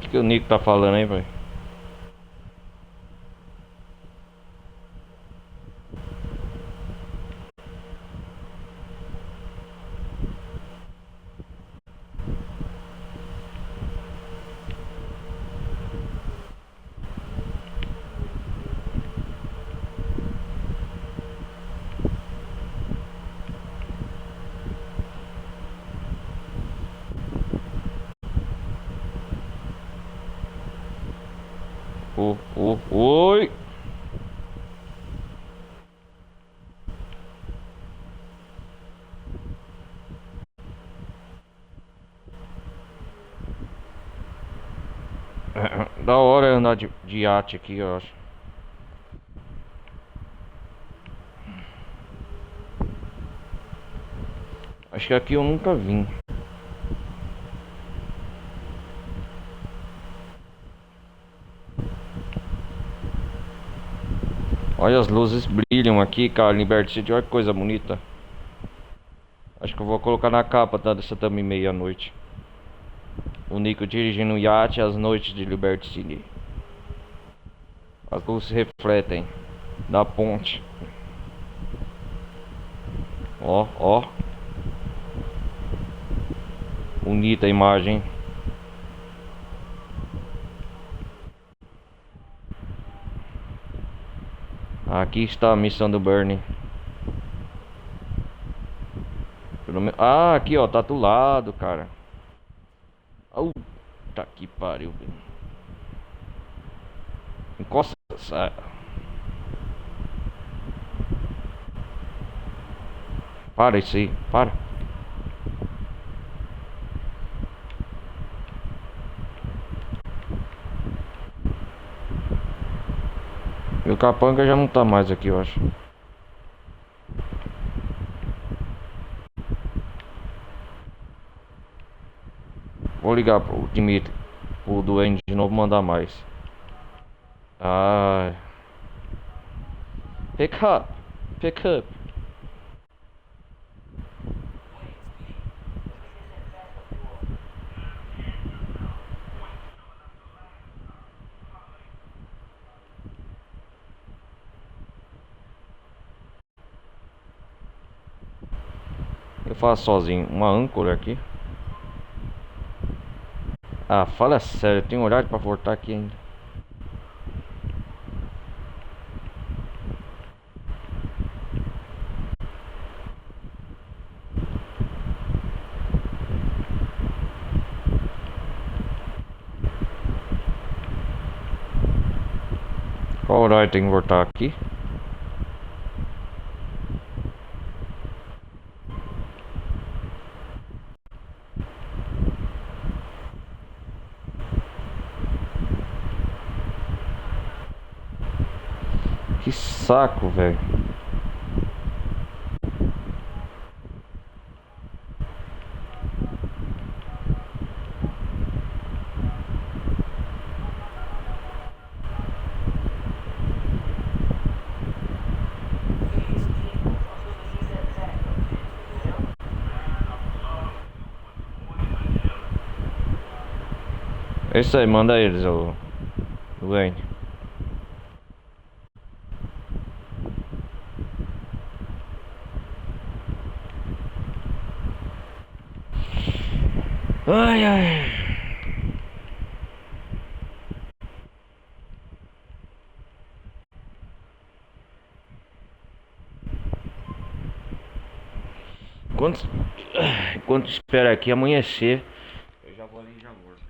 O que o Nico tá falando aí, velho? Oi! Da hora andar de iate aqui, eu acho. Acho que aqui eu nunca vim. Olha, as luzes brilham aqui, cara. Liberty City, olha que coisa bonita. Acho que eu vou colocar na capa, tá? Dessa também meia-noite. O Nico dirigindo o iate às noites de Liberty City. As luzes refletem da ponte. Ó, ó. Bonita a imagem. Aqui está a missão do Bernie. Ah, aqui ó, tá do lado, cara. Tá que pariu. Encosta. Para isso aí, para. E o capanga já não tá mais aqui, eu acho. Vou ligar pro Dimitri, o Duende de novo, mandar mais. Ah, pick up, pick up. Eu faço sozinho, uma âncora aqui. Ah, fala sério, eu tenho horário pra voltar aqui ainda. Qual horário tem que voltar aqui? Que saco, velho. É isso aí, manda eles, o Duende. Ai, ai. Enquanto, enquanto espera aqui amanhecer, eu já vou ali e já volto.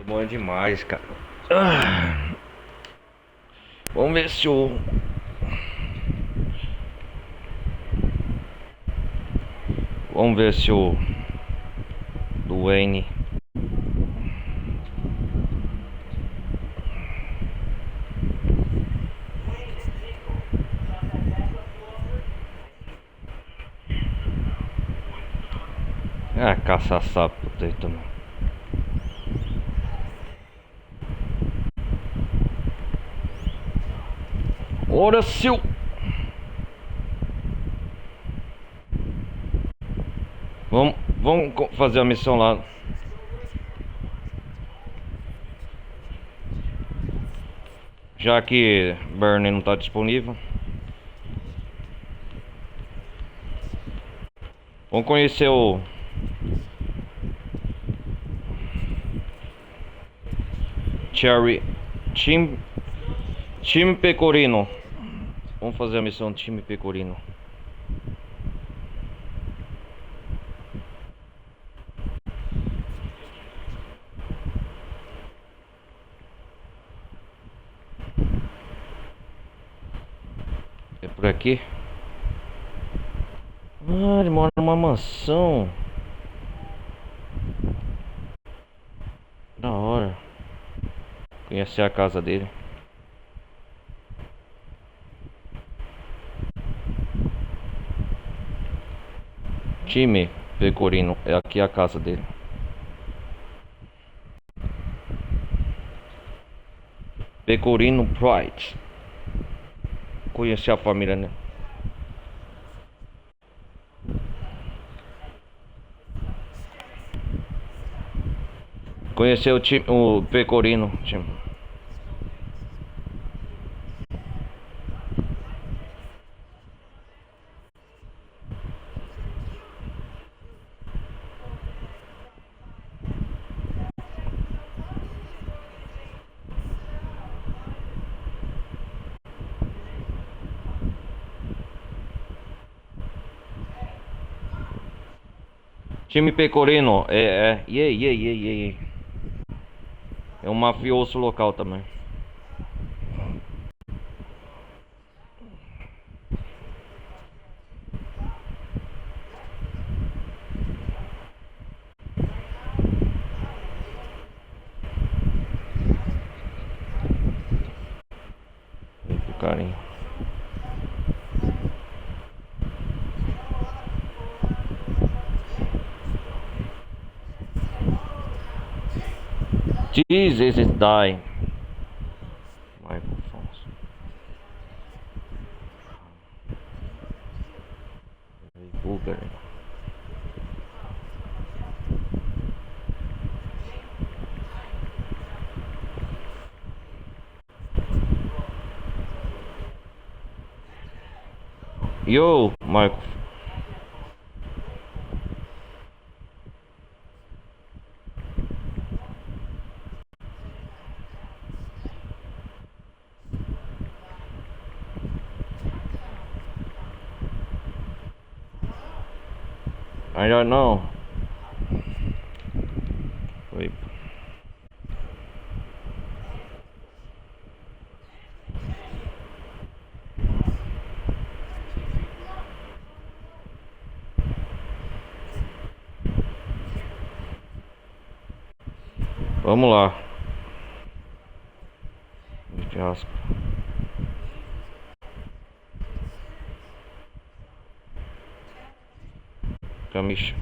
Bom é demais, cara. Ah, vamos ver se o. Vamos ver se o Duane. Ah, caça-sapo aí também. Ora, seu. Vamos fazer a missão lá. Já que Bernie não está disponível. Vamos conhecer o Cherry time Pecorino. Vamos fazer a missão do time Pecorino. É por aqui. Ah, ele mora numa mansão. Da hora. Conhecer a casa dele. Time Pecorino. É aqui a casa dele. Pecorino Pride. Conhecer a família, né? Conhecer o time, o Pecorino. Time. Time Pecorino yeah. É um mafioso local também. Muito carinho. Jesus is dying. Microphones. Vulgar. Yo, Michael. I don't know. Wait. Vamos lá. Raspa. Camicha.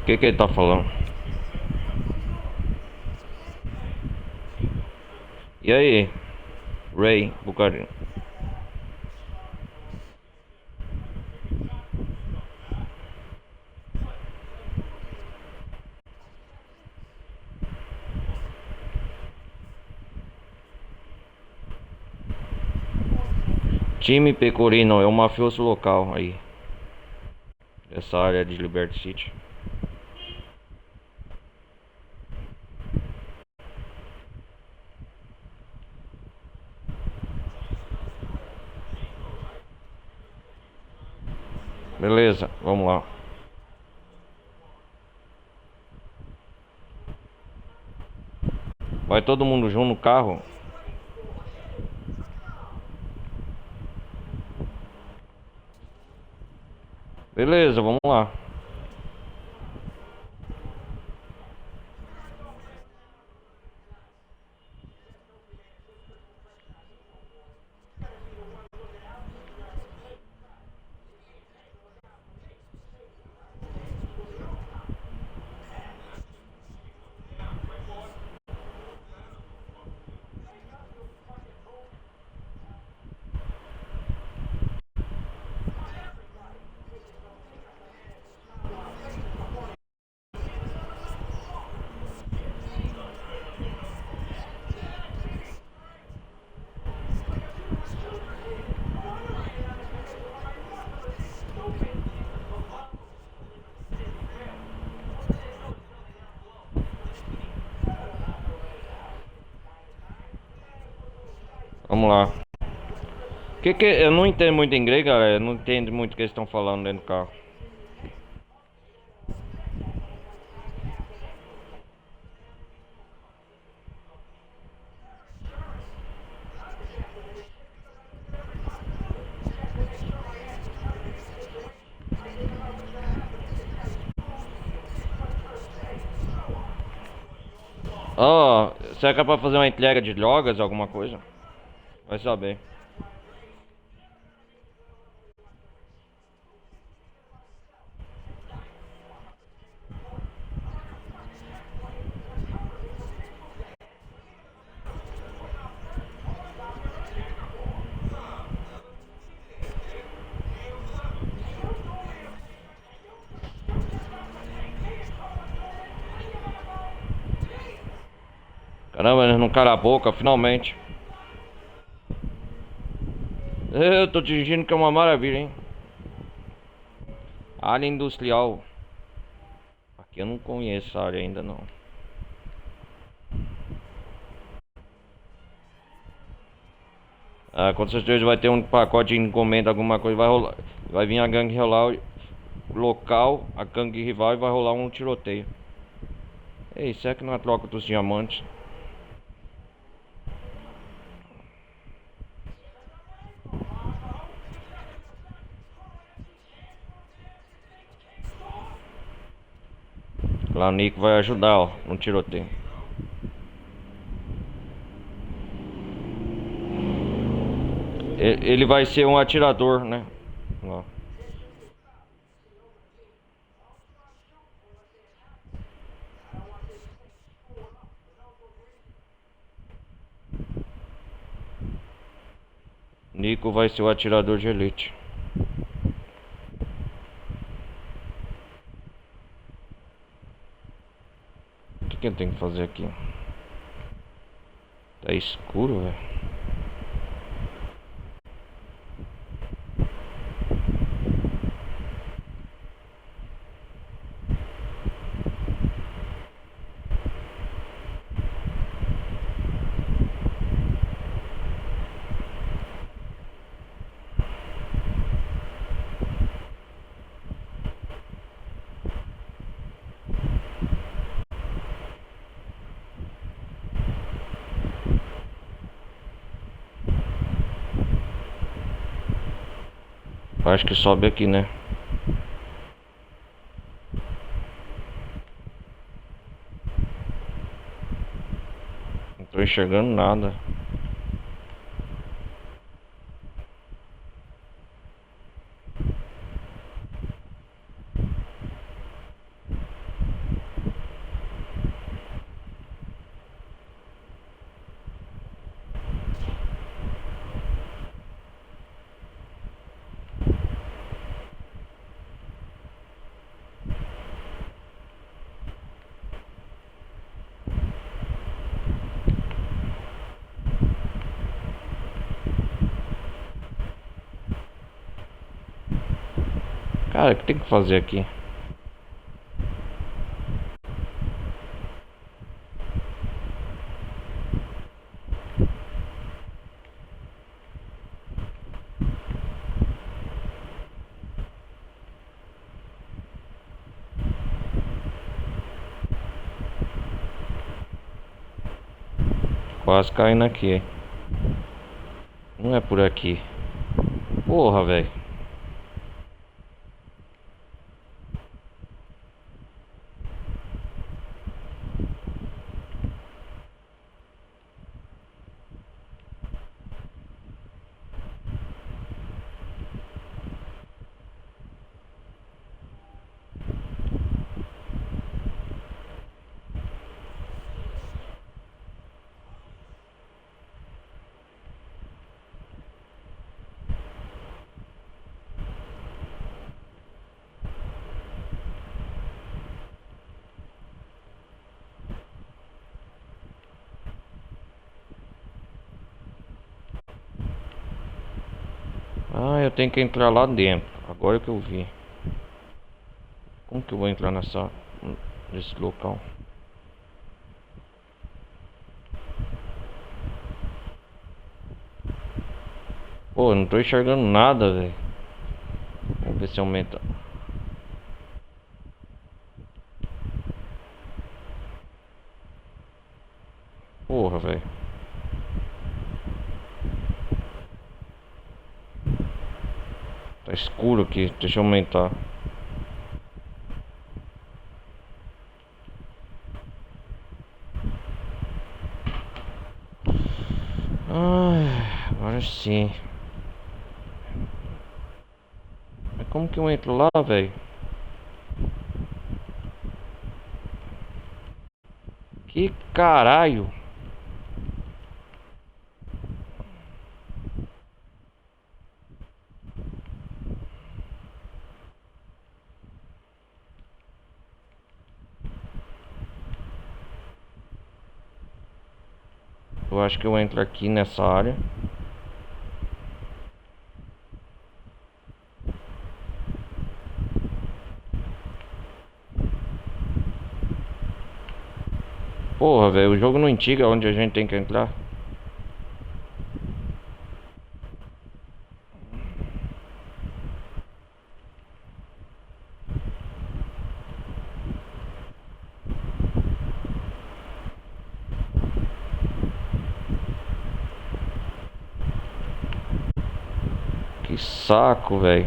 O que ele tá falando? E aí, Ray Bucarino? Time Pecorino é um mafioso local aí. Essa área de Liberty City. Beleza, vamos lá. Vai todo mundo junto no carro? Beleza, vamos lá. Vamos lá. Que eu não entendo muito inglês, galera. Eu não entendo muito o que eles estão falando dentro do carro. Ó, será que é pra fazer uma entrega de drogas, alguma coisa? Vai saber. Caramba, eles não calam a boca, finalmente. Eu tô dirigindo que é uma maravilha, hein? Área industrial. Aqui eu não conheço essa área ainda não. Ah, com certeza vai ter um pacote de encomenda, alguma coisa. Vai rolar. Vai vir a gangue rolar local, a gangue rival e vai rolar um tiroteio. Ei, será que não é a troca dos diamantes? Lá o Nico vai ajudar, ó, no tiroteio. Ele vai ser um atirador, né? Ó. Nico vai ser o atirador de elite. O que eu tenho que fazer aqui? Tá escuro, velho. Acho que sobe aqui, né? Não tô enxergando nada. Cara, o que tem que fazer aqui? Quase caindo aqui. Não é por aqui. Porra, velho. Ah, eu tenho que entrar lá dentro. Agora que eu vi. Como que eu vou entrar nesse local? Pô, eu não tô enxergando nada, velho. Vamos ver se aumenta. Porra, velho. Tá escuro aqui. Deixa eu aumentar. Ai, agora sim. Mas como que eu entro lá, velho? Que caralho. Eu acho que eu entro aqui nessa área. Porra, velho, o jogo não indica onde a gente tem que entrar. Que saco, velho.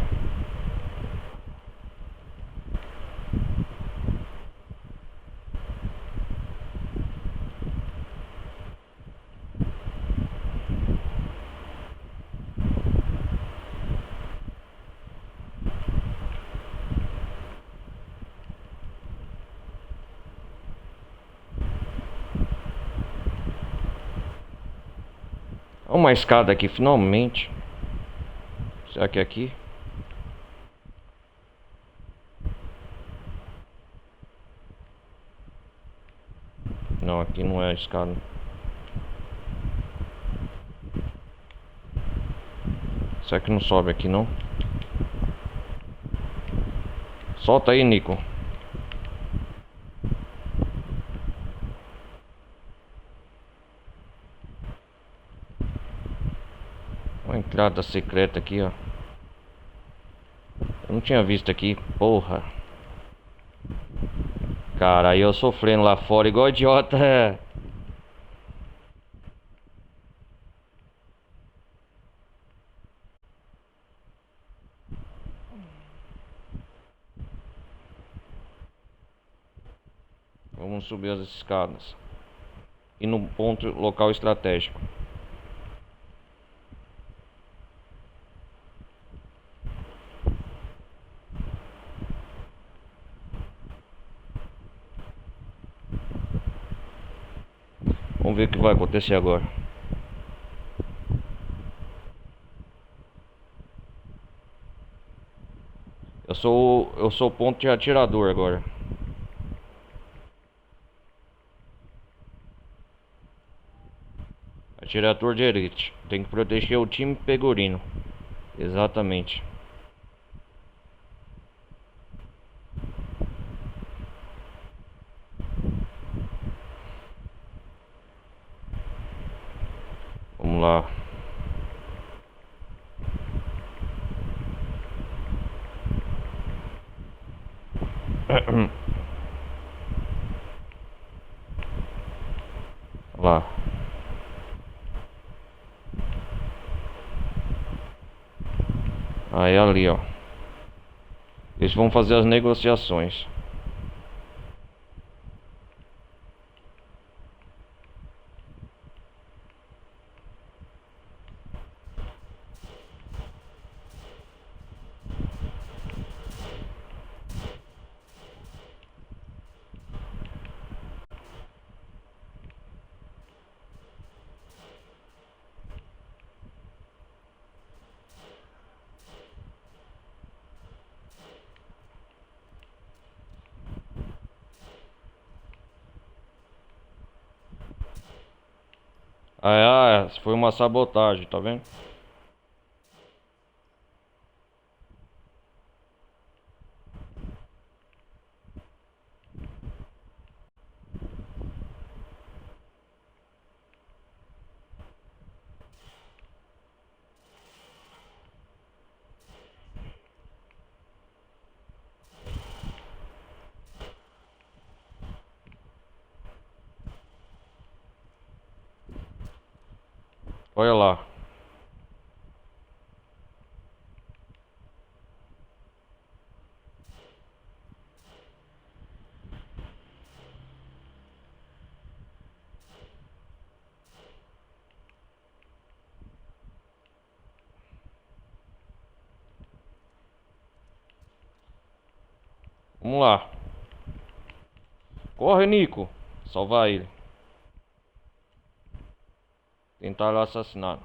Uma escada aqui, finalmente. Será que é aqui? Não, aqui não é a escada. Será que não sobe aqui não? Solta aí, Nico. Uma entrada secreta aqui, ó. Eu não tinha visto aqui, porra. Cara, aí eu sofrendo lá fora igual idiota. Vamos subir as escadas. E no ponto local estratégico. Vamos ver o que vai acontecer agora. Eu sou o ponto de atirador agora. Atirador de elite. Tem que proteger o time Pegorino. Exatamente. Lá. Aí ali, ó. Eles vão fazer as negociações. Foi uma sabotagem, tá vendo? Olha lá. Vamos lá. Corre, Nico. Salvar ele. Tentaram assassinar.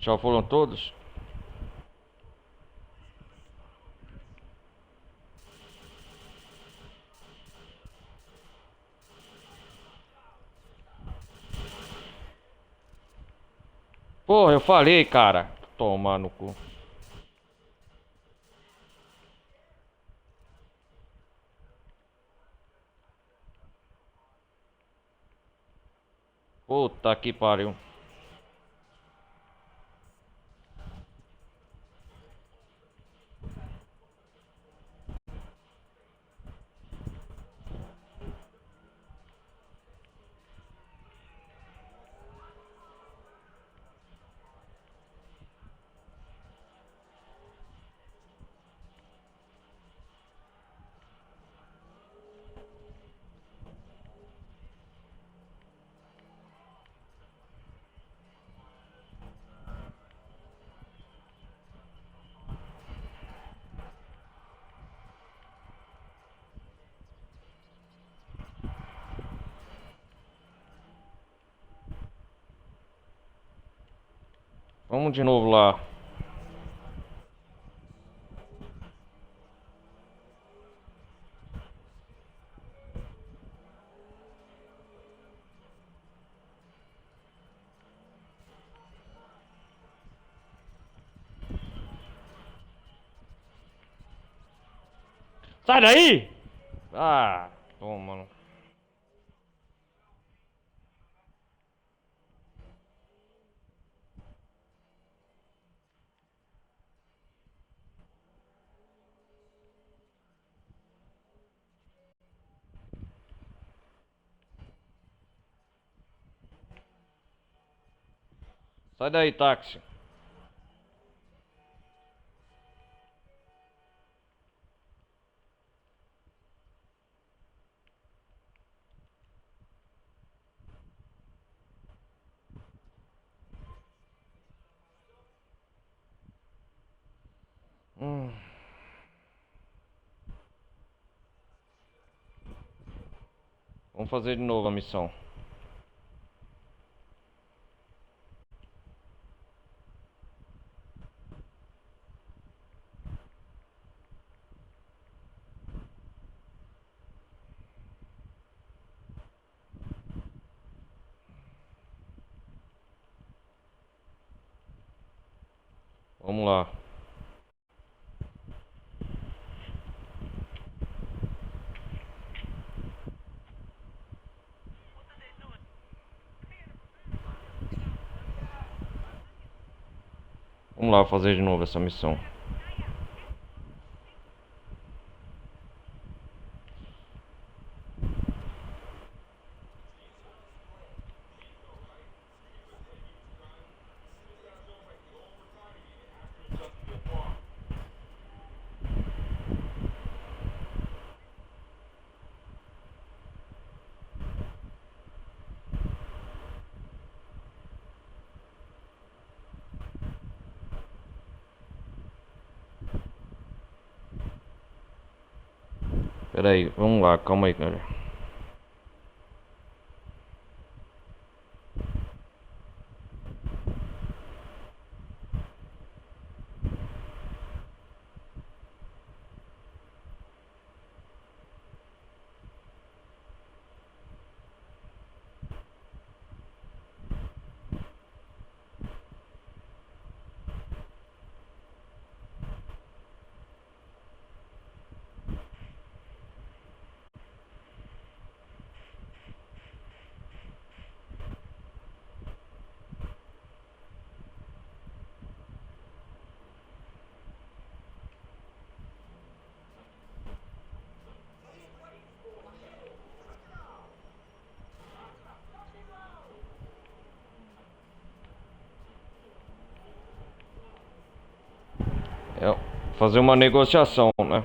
Já foram todos? Porra, eu falei, cara. Tomar no cu. Puta que pariu. Vamos de novo lá. Sai daí! Ah, Toma, mano. Sai daí, táxi. Vamos fazer de novo a missão. Vamos lá. Vamos lá fazer de novo essa missão. Pera aí, vamos lá, calma aí, cara. É fazer uma negociação, né?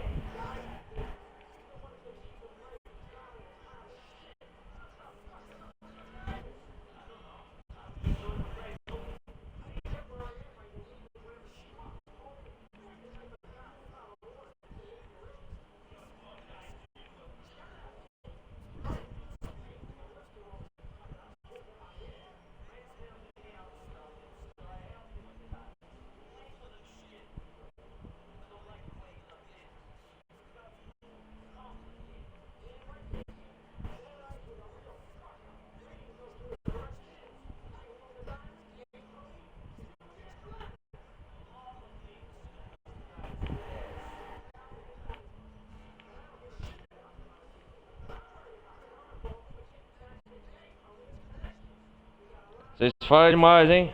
Vocês falam demais, hein?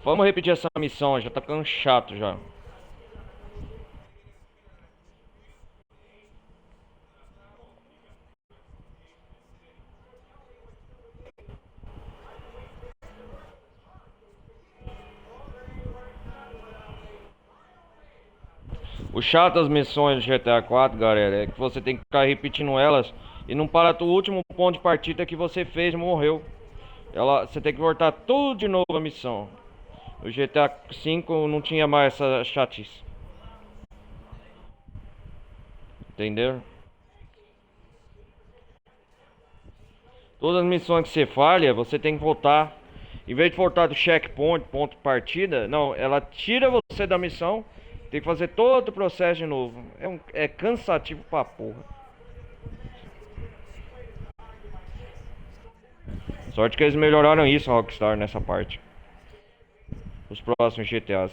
Vamos repetir essa missão, já tá ficando chato já. O chato das missões do GTA 4, galera, é que você tem que ficar repetindo elas e não para do último ponto de partida que você fez e morreu. Você tem que voltar tudo de novo a missão. O GTA 5 não tinha mais essa chatice. Entendeu? Todas as missões que você falha, você tem que voltar. Em vez de voltar do checkpoint, ponto de partida, não, ela tira você da missão. Tem que fazer todo o processo de novo. É cansativo pra porra. Sorte que eles melhoraram isso, Rockstar, nessa parte. Os próximos GTAs.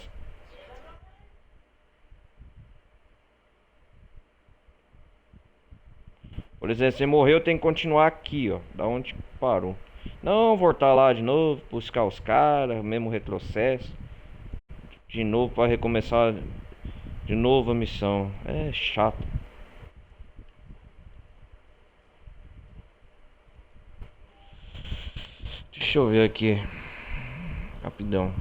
Por Por exemplo, você morreu, tem que continuar aqui, ó. Da onde parou. Não voltar lá de novo, buscar os caras, mesmo retrocesso. De novo para recomeçar de novo a missão. É chato. Deixa eu ver aqui. Rapidão.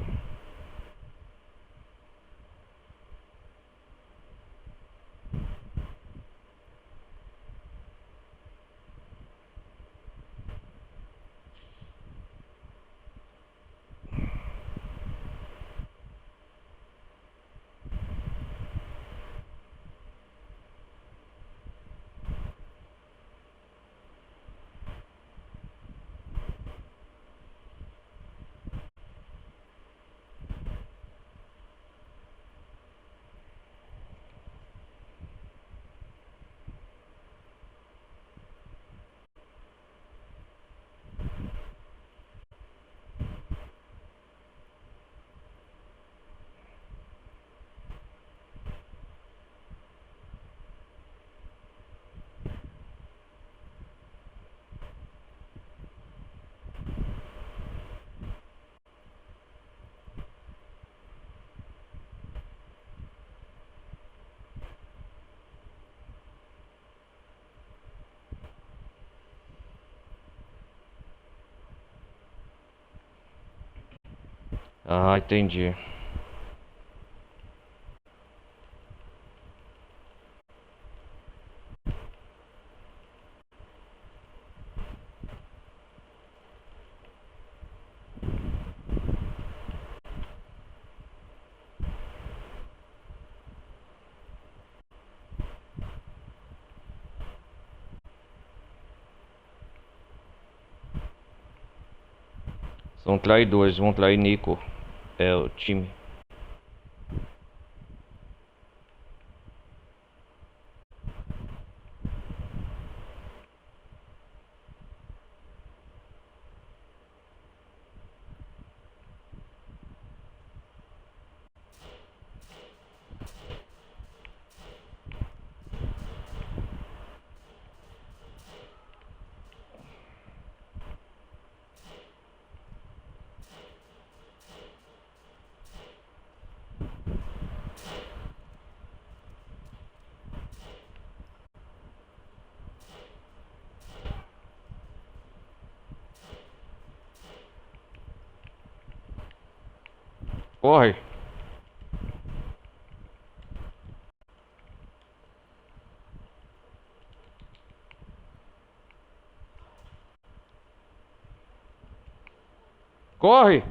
Ah, entendi. São traidores, vão trair Nico. É o time. Corre. Corre.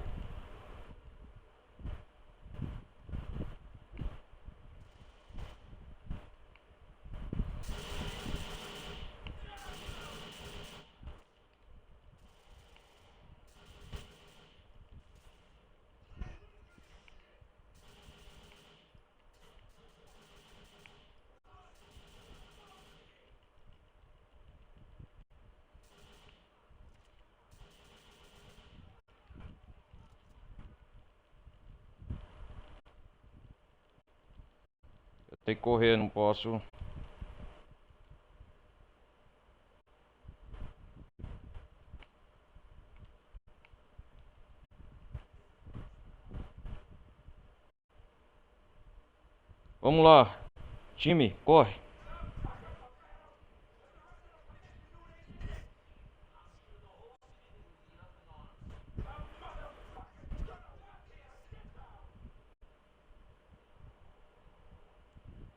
Eu tenho que correr, não posso. Vamos lá. Time, corre.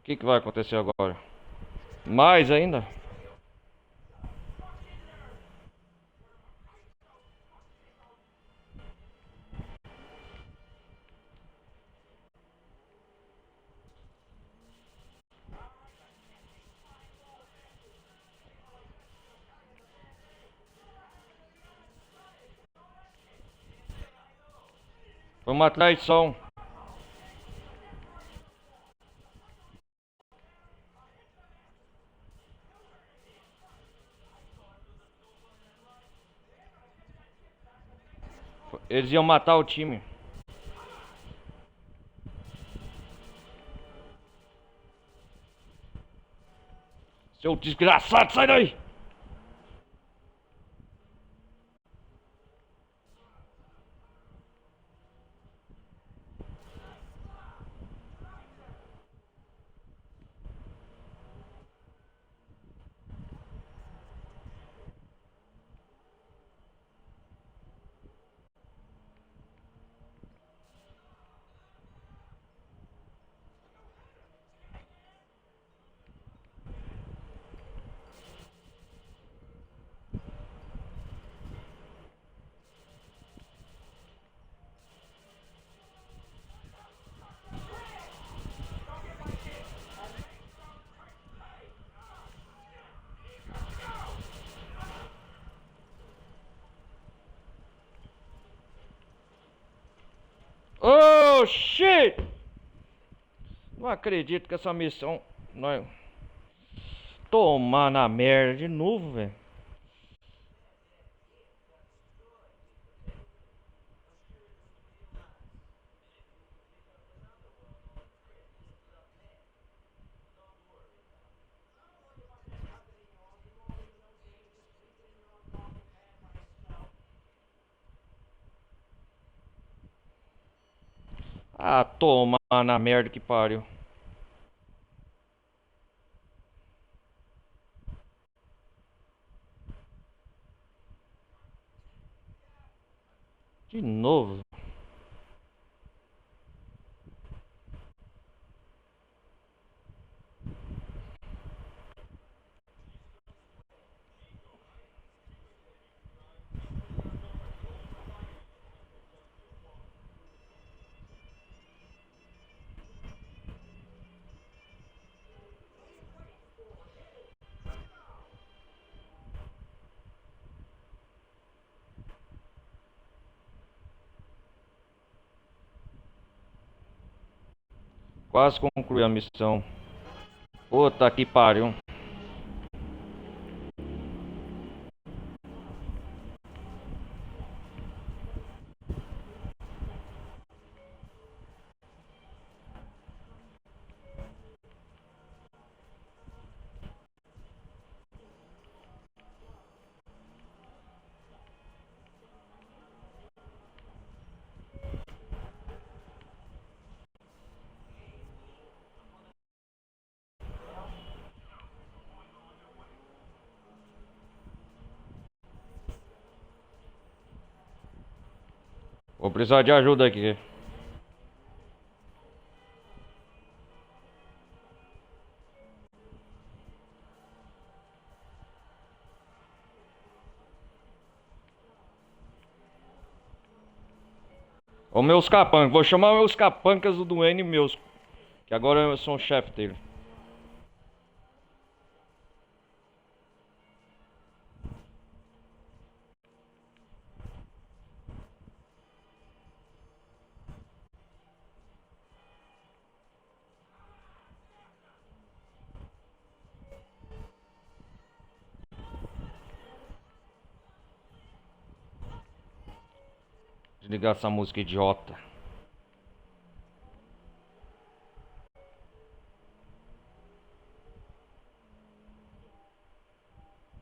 O que vai acontecer agora? Mais ainda? Vamos atrás de som. Eles iam matar o time. Seu desgraçado, sai daí! Oxi! Não acredito que essa missão. Nós. Tomar na merda de novo, velho. Ah, tomar na merda que pariu. De novo. Quase concluí a missão. Puta que pariu. Vou precisar de ajuda aqui. Ô meus capangas, vou chamar meus capangas do Duane meus. Que agora eu sou o chefe dele. Desligar essa música idiota.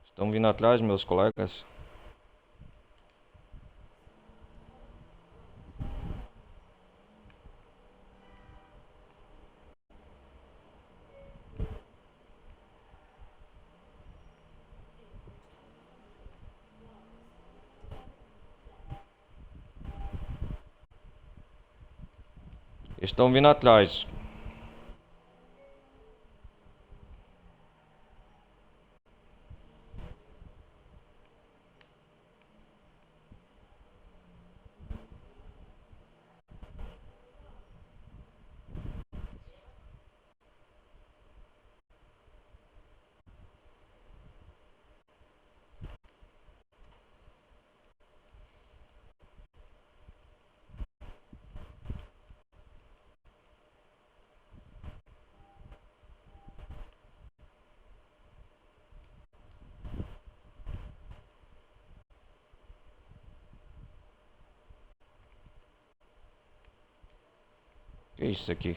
Estão vindo atrás, meus colegas. Estão vindo atrás. Que é isso aqui?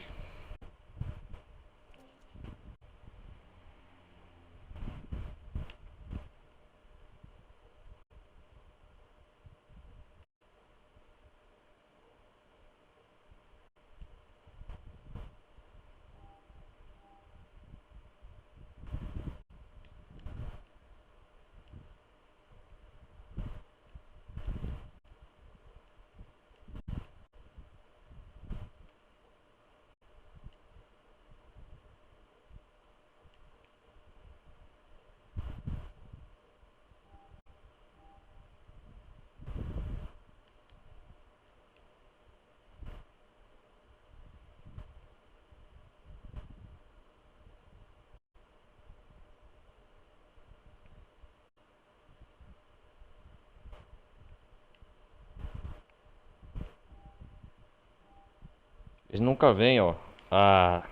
Eles nunca vêm, ó. Ah.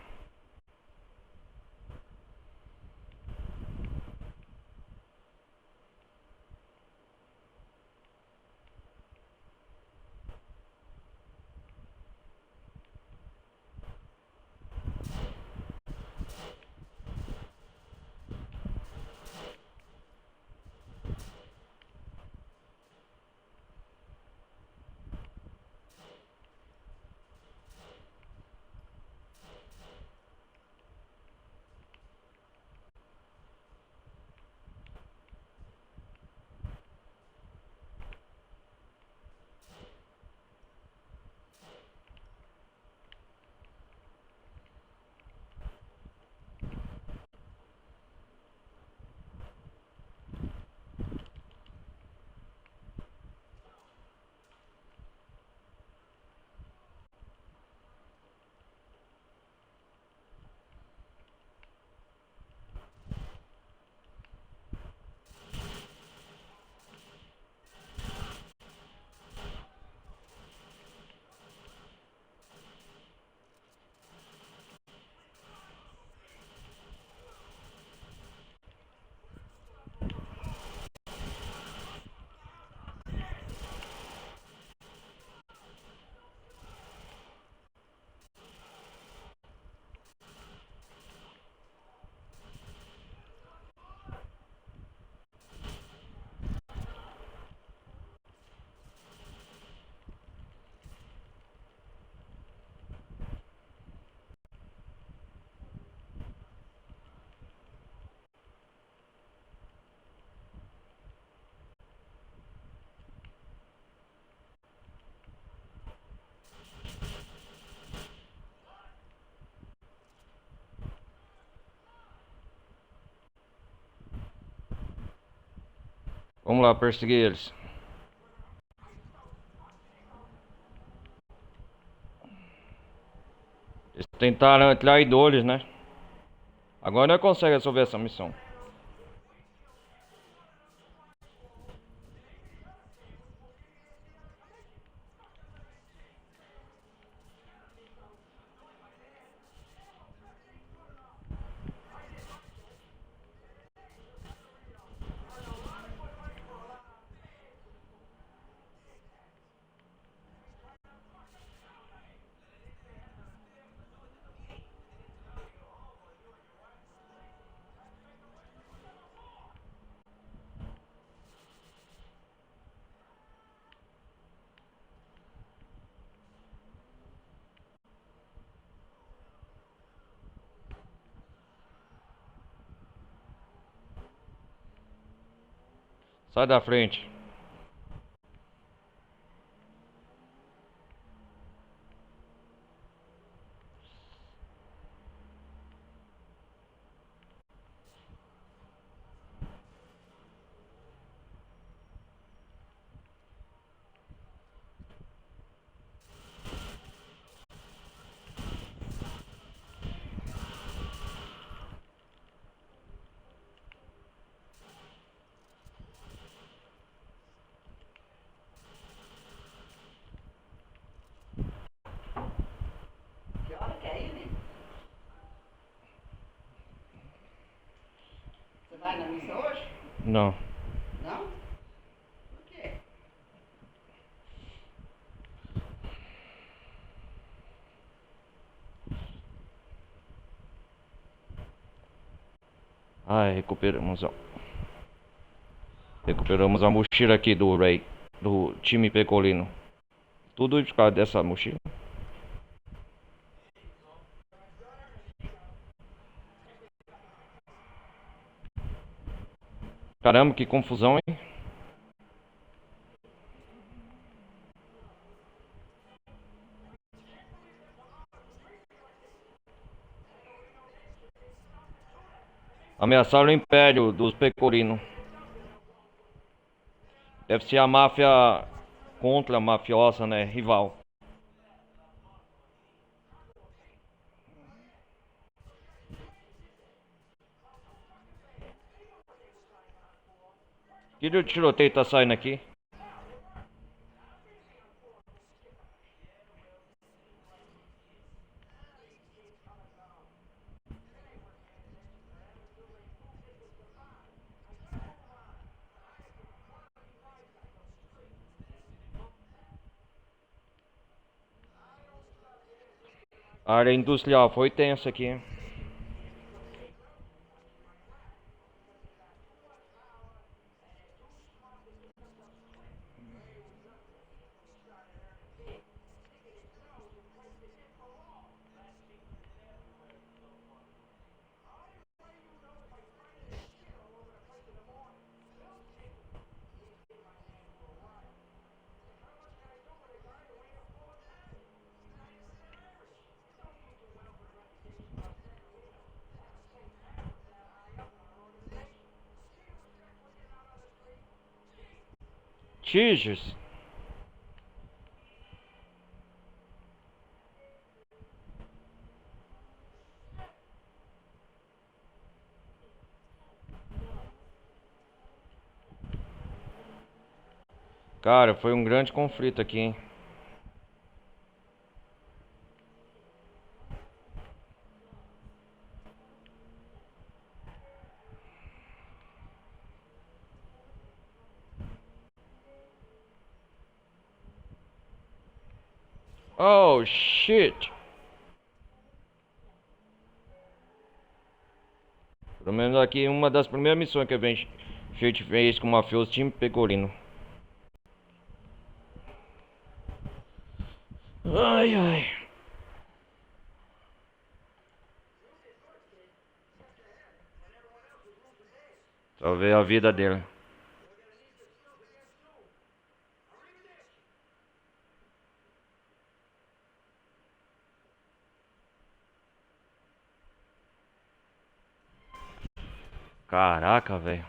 Vamos lá, perseguir eles. Eles tentaram traidores, né? Agora nós consegue resolver essa missão. Sai da frente. Que hora que é ele? Você vai na missa hoje? Não. Não? Por quê? Ai, recuperamos, ó. Recuperamos a mochila aqui do Ray. Do time pecolino. Tudo por causa dessa mochila. Caramba, que confusão, hein? Ameaçaram o império dos pecorinos. Deve ser a máfia contra a mafiosa, né? Rival. Que tiroteio tá saindo aqui? A área industrial foi tensa aqui. Jesus. Cara, foi um grande conflito aqui, hein? Oh, shit. Pelo menos aqui, uma das primeiras missões que a gente fez com o mafioso time Pecorino. Ai, ai. Salvei a vida dele. Caraca, velho.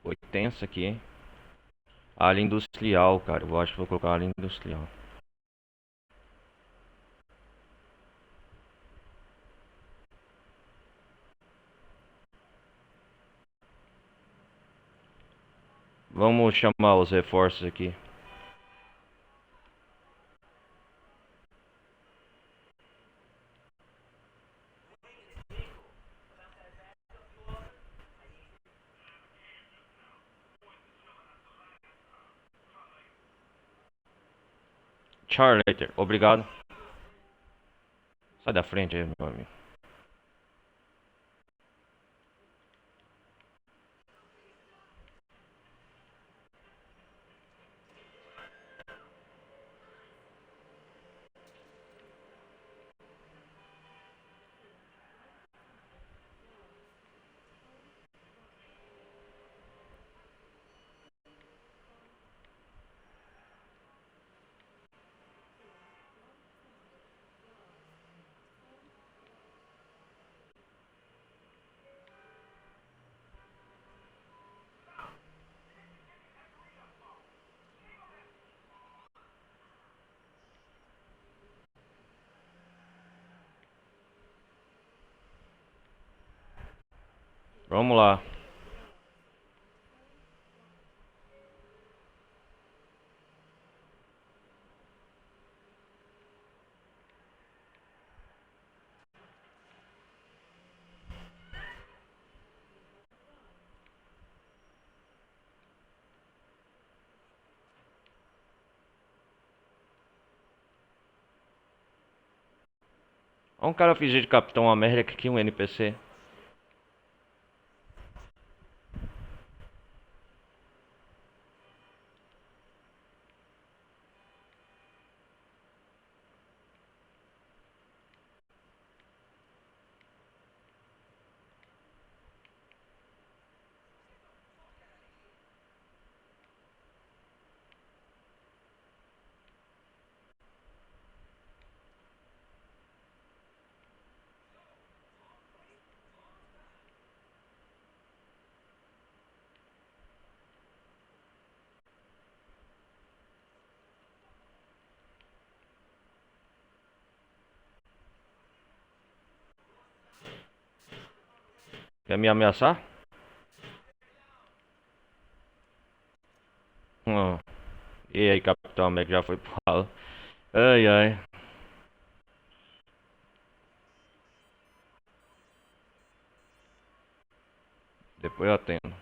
Foi tenso aqui, hein? Área industrial, cara. Eu acho que vou colocar área industrial. Vamos chamar os reforços aqui. Charlater, obrigado. Sai da frente aí, meu amigo. Vamos lá. Olha um cara fingir de Capitão América aqui, um NPC. Quer me ameaçar? Hum. E aí, Capitão América já foi pro ralo. Ai, ai. Depois eu atendo.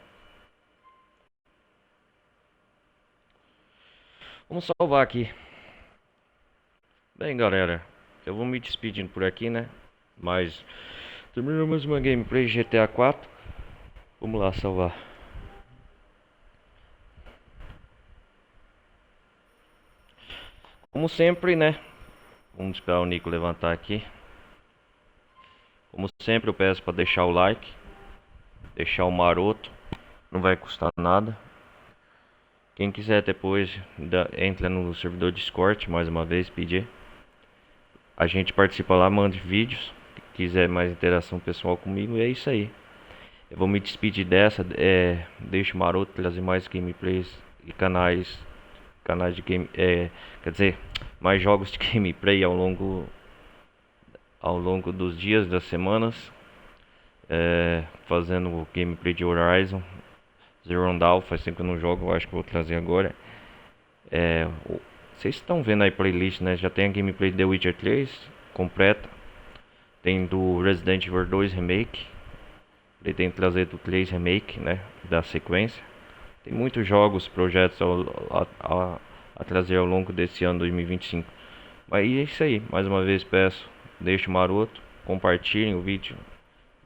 Vamos salvar aqui. Bem, galera, eu vou me despedindo por aqui, né? Mas terminamos uma gameplay GTA 4. Vamos lá salvar. Como sempre, né? Vamos esperar o Nico levantar aqui. Como sempre, eu peço para deixar o like, deixar o maroto, não vai custar nada. Quem quiser depois entra no servidor Discord, mais uma vez pedir. A gente participa lá, manda vídeos. Quiser mais interação pessoal comigo, e é isso aí. Eu vou me despedir dessa. Deixo o maroto trazer mais gameplays e canais de game. Quer dizer, mais jogos de gameplay ao longo dos dias, das semanas. Fazendo o gameplay de Horizon Zero Dawn, faz tempo que eu não jogo, eu acho que vou trazer agora. Vocês estão vendo aí a playlist, né? Já tem a gameplay de The Witcher 3 completa. Tem do Resident Evil 2 Remake. Pretendo trazer do 3 Remake, né? Da sequência. Tem muitos jogos, projetos a trazer ao longo desse ano 2025. Mas é isso aí, mais uma vez peço, deixe o maroto, compartilhem o vídeo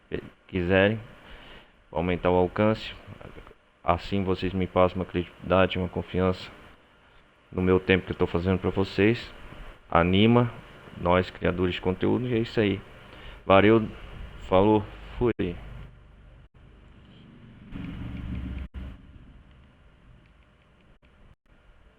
se quiserem, aumentar o alcance. Assim vocês me passam uma credibilidade, uma confiança no meu tempo que eu estou fazendo para vocês. Anima nós criadores de conteúdo, e é isso aí. Valeu, falou, fui.